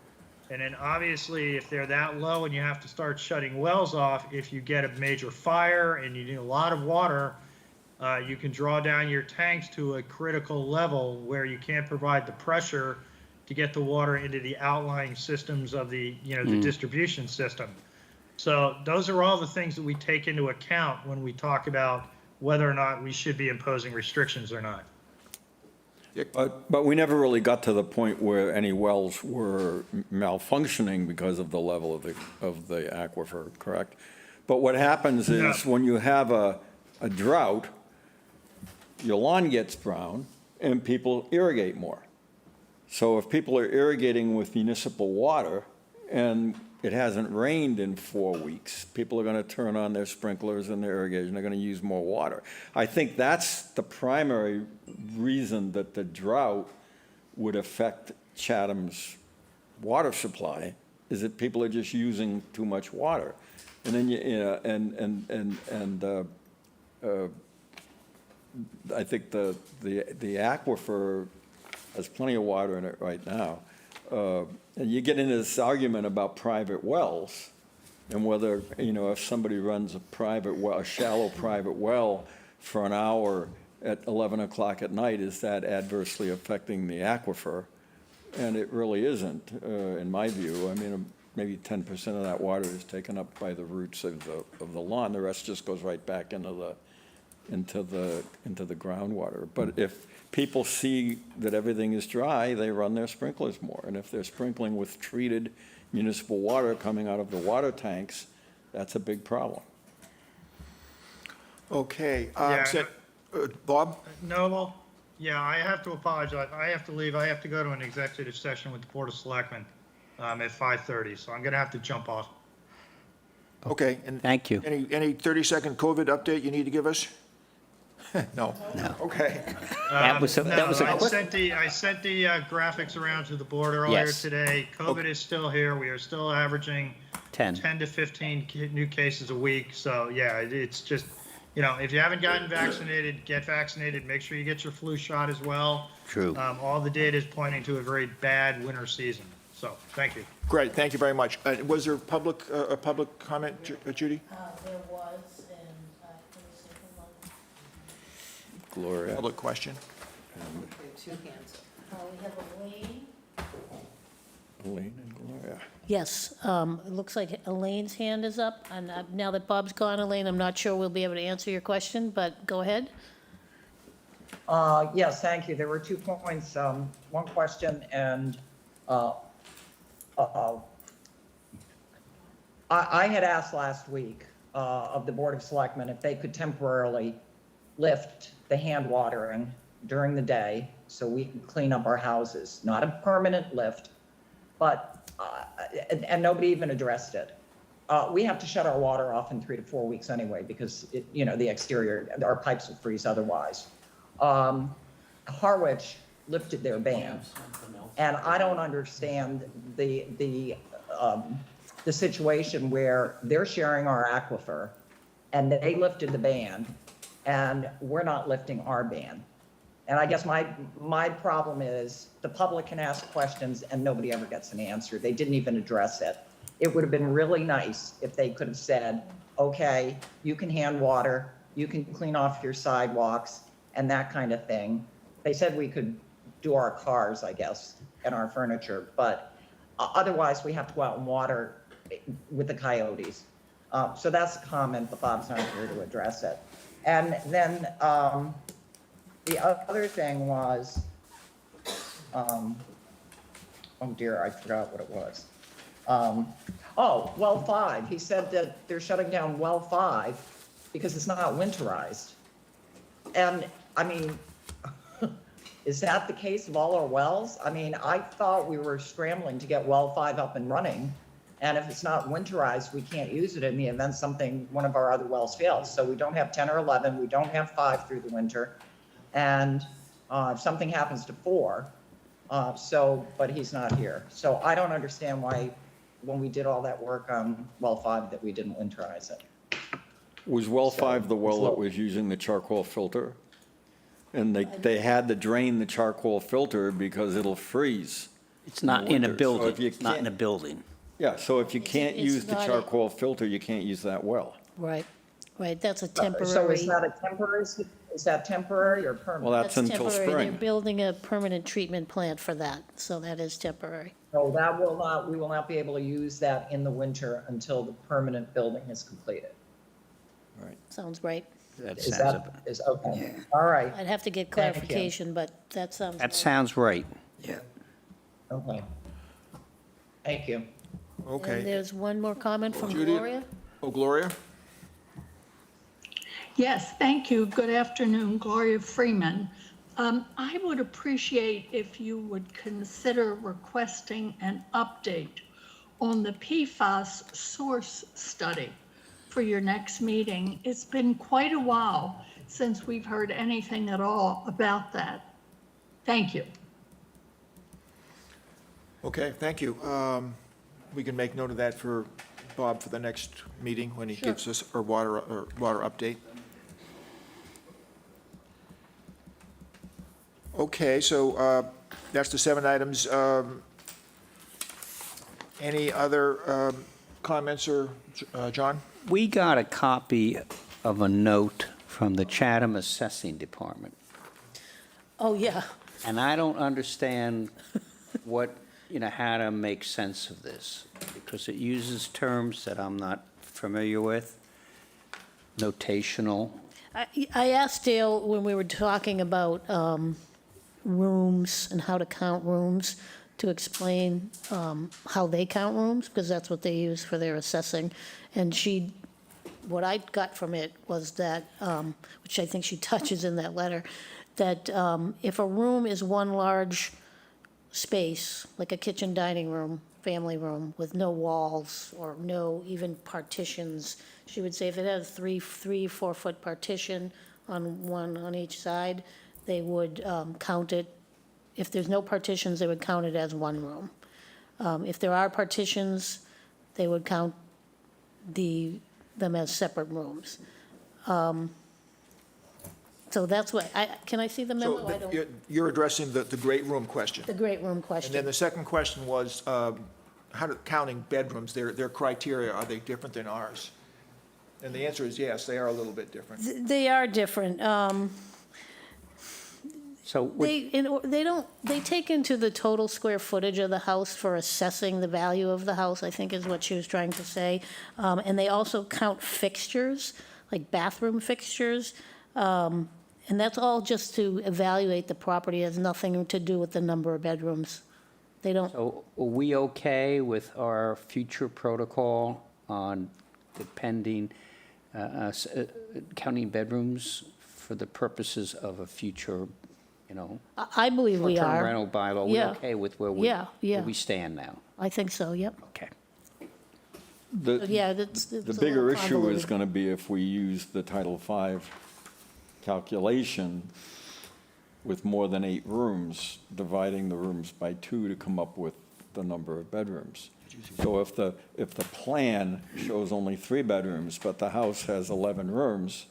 And then obviously, if they're that low and you have to start shutting wells off, if you get a major fire and you need a lot of water, you can draw down your tanks to a critical level where you can't provide the pressure to get the water into the outlying systems of the distribution system. So those are all the things that we take into account when we talk about whether or not we should be imposing restrictions or not. But we never really got to the point where any wells were malfunctioning because of the level of the aquifer, correct? But what happens is when you have a drought, your lawn gets brown and people irrigate more. So if people are irrigating with municipal water and it hasn't rained in 4 weeks, people are going to turn on their sprinklers and their irrigation. They're going to use more water. I think that's the primary reason that the drought would affect Chatham's water supply, is that people are just using too much water. And then, I think the aquifer has plenty of water in it right now. And you get into this argument about private wells and whether, if somebody runs a shallow private well for an hour at 11 o'clock at night, is that adversely affecting the aquifer? And it really isn't, in my view. I mean, maybe 10% of that water is taken up by the roots of the lawn. The rest just goes right back into the groundwater. But if people see that everything is dry, they run their sprinklers more. And if they're sprinkling with treated municipal water coming out of the water tanks, that's a big problem. Okay. Yeah. Bob? Noble? Yeah, I have to apologize. I have to leave. I have to go to an executive session with the Board of Selectmen at 5:30, so I'm going to have to jump off. Okay. And Thank you. Any 30-second COVID update you need to give us? No? No. Okay. That was a I quick. sent the graphics around to the board earlier Yes. today. COVID is still here. We are still averaging 10. 10 to 15 new cases a week. So yeah, it's just, if you haven't gotten vaccinated, get vaccinated. Make sure you get your flu shot as well. True. All the data is pointing to a very bad winter season. So thank you. Great, thank you very much. Was there a public comment, Judy? There was, and let me see, hold on. Gloria. Public question? Two hands. We have Elaine. Elaine and Gloria. Yes, it looks like Elaine's hand is up, and now that Bob's gone, Elaine, I'm not sure we'll be able to answer your question, but go ahead. Yes, thank you. There were 2 points, one question, and I had asked last week of the Board of Selectmen if they could temporarily lift the hand watering during the day so we can clean up our houses. Not a permanent lift, but, and nobody even addressed it. We have to shut our water off in 3 to 4 weeks anyway because, the exterior, our pipes will freeze otherwise. Harwich lifted their ban. And I don't understand the situation where they're sharing our aquifer and they lifted the ban and we're not lifting our ban. And I guess my problem is the public can ask questions and nobody ever gets an answer. They didn't even address it. It would have been really nice if they could have said, okay, you can hand water, you can clean off your sidewalks and that kind of thing. They said we could do our cars, I guess, and our furniture, but otherwise we have to go out and water with the coyotes. So that's a comment, but Bob's not here to address it. And then the other thing was, oh dear, I forgot what it was. Well 5, he said that they're shutting down well 5 because it's not winterized. And I mean, is that the case of all our wells? I mean, I thought we were scrambling to get well 5 up and running. And if it's not winterized, we can't use it in the event one of our other wells fails. So we don't have 10 or 11, we don't have 5 through the winter. And If something happens to 4, but he's not here. So I don't understand why, when we did all that work on well 5, that we didn't winterize it. Was well So, 5 the well it's that low. was using the charcoal filter? And they had to drain the charcoal filter because it'll freeze. It's not the in a winter. So if building, you it's not in a can't- building. Yeah, so if you can't it's use the not a- charcoal filter, you can't use that well. Right, right, that's a So temporary. is that a temporary, is that temporary or permanent? Well, that's until temporary. They're spring. building a permanent treatment plant for that, so that is temporary. No, we will not be able to use that in the winter until the permanent building is completed. Sounds right. That Is sounds, that, is, okay, all right, I'd have to get Thank you. clarification, but that sounds. that right. sounds right. Yeah. okay. Thank you. And Okay. there's one more comment from Judy? Gloria. Oh, Gloria? Yes, thank you. Good afternoon, Gloria Freeman. I would appreciate if you would consider requesting an update on the PFAS source study for your next meeting. It's been quite a while since we've heard anything at all about that. Thank you. Okay, thank you. We can make note of that for Bob for the next meeting when he gives us our water update. Okay, so that's the 7 items. Any other comments, or John? We got a copy of a note from the Chatham Assessing Department, Oh, yeah. and I don't understand what, how to make sense of this, because it uses terms that I'm not familiar with, notational. I asked Dale when we were talking about rooms and how to count rooms, to explain how they count rooms, because that's what they use for their assessing. And what I got from it was that, which I think she touches in that letter, that if a room is one large space, like a kitchen, dining room, family room, with no walls or no even partitions, she would say if it had a 4-foot partition on each side, they would count it. If there's no partitions, they would count it as one room. If there are partitions, they would count them as separate rooms. So that's what, can I see the memo? I So don't, you're addressing the great room question. the great room And then question. the second question was, counting bedrooms, their criteria, are they different than ours? And the answer is yes, they are a little bit different. They are different. So would- They take into the total square footage of the house for assessing the value of the house, I think is what she was trying to say. And they also count fixtures, like bathroom fixtures. And that's all just to evaluate the property. It has nothing to do with the number of bedrooms. They don't, So are we okay with our future protocol on depending, counting bedrooms for the purposes of a future, I believe we short-term are. rental bylaw? We Yeah. okay with where Yeah, yeah. where we stand now? I think so, yep. Okay. But yeah, it's The a little bigger issue is convoluted. going to be if we use the Title V calculation with more than 8 rooms, dividing the rooms by 2 to come up with the number of bedrooms. So if the plan shows only 3 bedrooms, but the house has 11 rooms,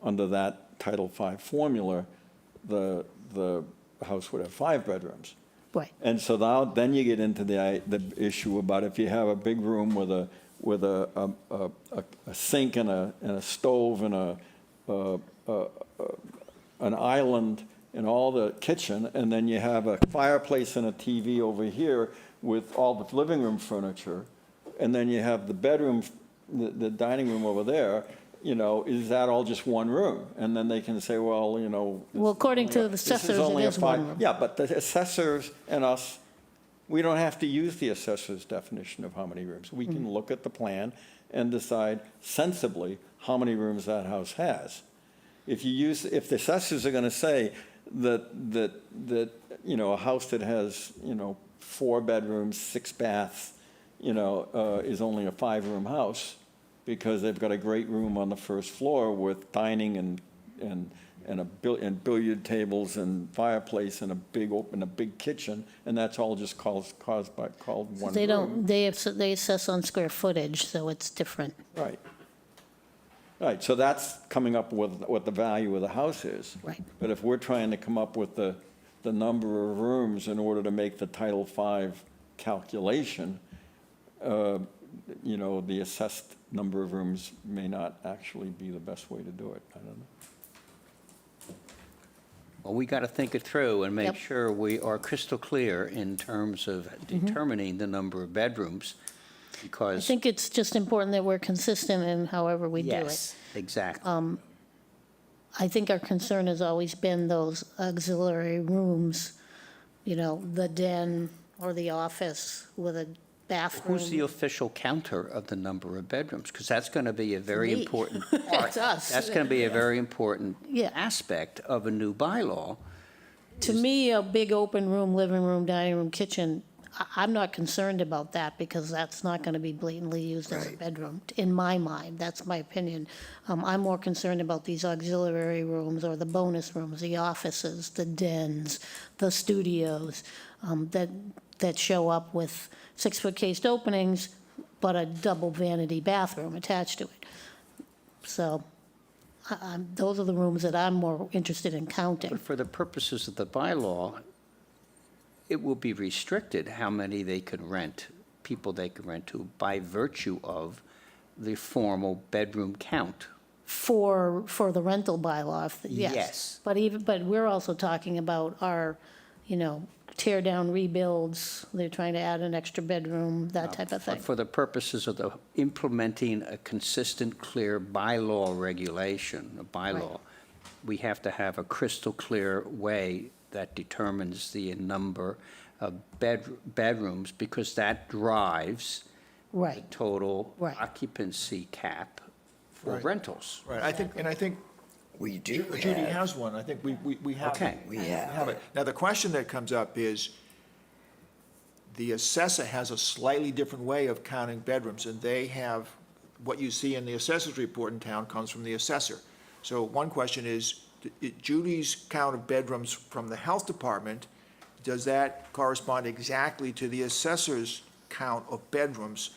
under that Title V formula, the house would have 5 bedrooms. Right. And so now, then you get into the issue about if you have a big room with a sink and a stove and an island in all the kitchen, and then you have a fireplace and a TV over here with all the living room furniture, and then you have the bedroom, the dining room over there, is that all just one room? And then they can say, well, Well, according to the this assessors, only it a is one 5 room. Yeah, but the assessors and us, we don't have to use the assessor's definition of how many rooms. We Mm-hmm. can look at the plan and decide sensibly how many rooms that house has. If the assessors are gonna say that, a house that has, 4 bedrooms, 6 baths, is only a 5-room house, because they've got a great room on the first floor with dining and and and billiard tables and fireplace and a big kitchen, and that's all just called one They room. don't, they assess on square footage, so it's different. Right. Right, so that's coming up with what the value of the house is. Right. But if we're trying to come up with the number of rooms in order to make the Title V calculation, the assessed number of rooms may not actually be the best way to do it. I don't know. Well, we got to think it through and make Yep. sure we are crystal clear in terms of determining the number of bedrooms, I because. think it's just important that we're consistent in however we do it. Yes, exactly. I think our concern has always been those auxiliary rooms, the den or the office with a bathroom. Who's the official counter of the number of bedrooms? Because that's going to be a very Me. important part. It's us. That's going to be a very important Yeah. aspect of a new bylaw. To me, a big open room, living room, dining room, kitchen, I'm not concerned about that because that's not going to be blatantly used as a Right. bedroom, in my mind. That's my opinion. I'm more concerned about these auxiliary rooms or the bonus rooms, the offices, the dens, the studios, that show up with 6-foot cased openings, but a double vanity bathroom attached to it. So those are the rooms that I'm more interested in counting. But for the purposes of the bylaw, it will be restricted how many they could rent, people they could rent to, by virtue of the formal bedroom count. For the rental bylaw, yes. Yes. But we're also talking about our, tear down rebuilds, they're trying to add an extra bedroom, that type of thing. But for the purposes of the implementing a consistent, clear bylaw regulation, a bylaw, we have to have a crystal clear way that determines the number of bedrooms, because that drives the Right, total Right. occupancy cap for Right. rentals. Right, I think We do Judy have, has one. I think we have it. Okay. we have it. Now, the question that comes up is, the assessor has a slightly different way of counting bedrooms, and they have, what you see in the assessor's report in town comes from the assessor. So one question is, Judy's count of bedrooms from the health department, does that correspond exactly to the assessor's count of bedrooms?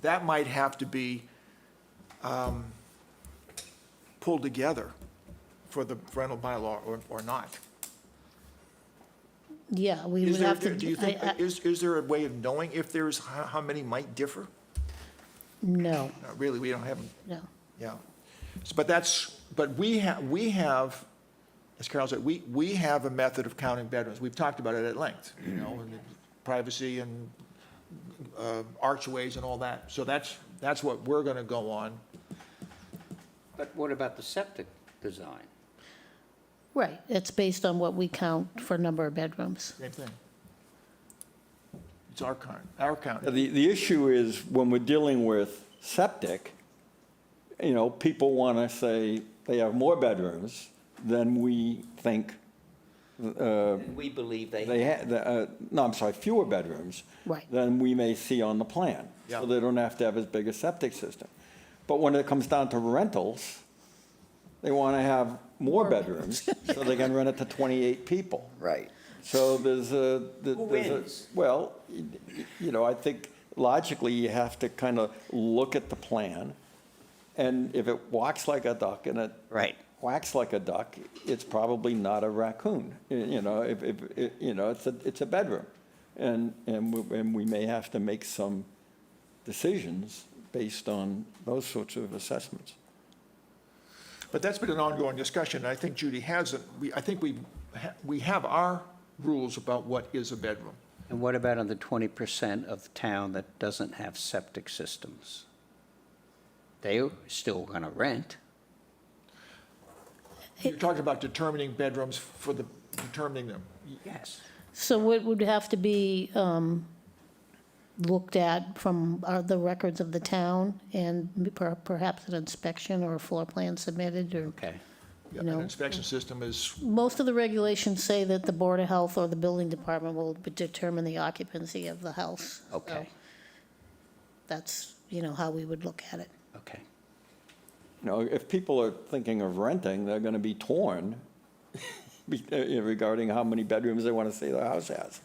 That might have to be pulled together for the rental bylaw or not. yeah, we Is would there, have to. do you think, is there a way of knowing if there's, how many might differ? No, Not really, we don't have, no. yeah. But we have, as Carol said, we have a method of counting bedrooms. We've talked about it at length, and the privacy and archways and all that. So that's what we're gonna go on. But what about the septic design? Right, it's based on what we count for number of bedrooms. Same thing. It's our count. The issue is, when we're dealing with septic, people want to say they have more bedrooms than we think We believe they have, no, I'm sorry, fewer bedrooms Right. than we may see on the plan. Yeah. So they don't have to have as big a septic system. But when it comes down to rentals, they want to have more bedrooms so they can rent it to 28 people. Right. So there's a, wins? well, I think logically you have to kind of look at the plan, and if it walks like a duck and it Right. quacks like a duck, it's probably not a raccoon. It's a bedroom, and we may have to make some decisions based on those sorts of assessments. But that's been an ongoing discussion. I think Judy has it. I think we have our rules about what is a bedroom. And what about on the 20% of the town that doesn't have septic systems? They're still going to rent. You're talking about determining bedrooms determining them. Yes. So it would have to be looked at from the records of the town and perhaps an inspection or a floor plan submitted or. Okay. Yeah, You know. An inspection system is, Most of the regulations say that the Board of Health or the Building Department will determine the occupancy of the house. So Okay. That's, how we would look at it. Okay. You know, if people are thinking of renting, they're gonna be torn regarding how many bedrooms they wanna say their house has.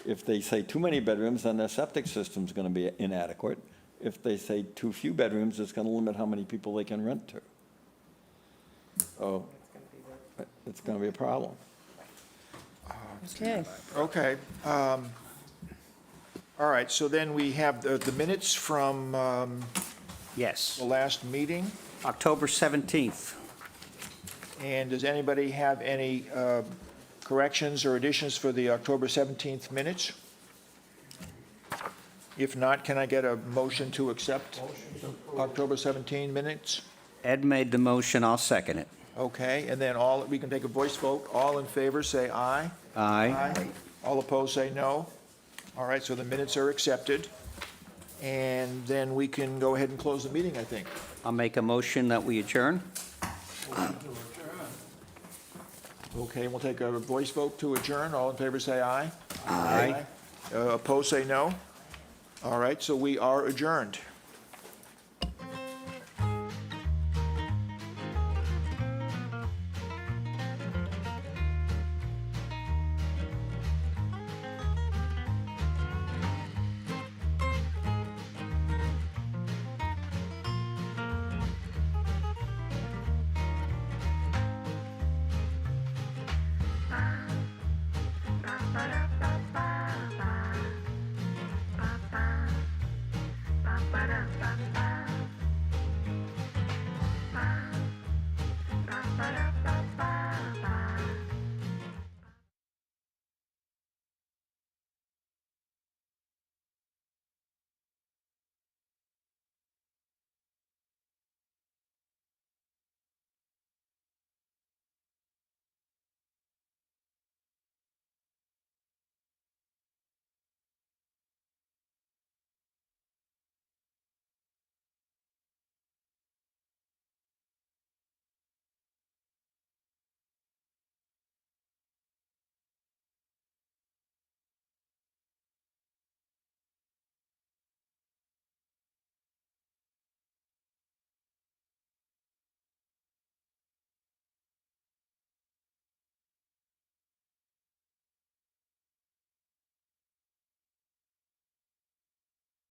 If they say too many bedrooms, then their septic system's gonna be inadequate. If they say too few bedrooms, it's gonna limit how many people they can rent to. So, it's gonna be a problem. Okay. Okay. All right, so then we have the minutes from Yes, the last meeting. October 17th. And does anybody have any corrections or additions for the October 17th minutes? If not, can I get a motion to accept October 17 minutes? Ed made the motion, I'll second it. Okay, and then we can take a voice vote. All in favor, say aye. Aye. All opposed, say no. All right, so the minutes are accepted. And then we can go ahead and close the meeting, I think. I'll make a motion that we adjourn. Okay, we'll take a voice vote to adjourn. All in favor, say aye. Aye. Opposed, say no. All right, so we are adjourned.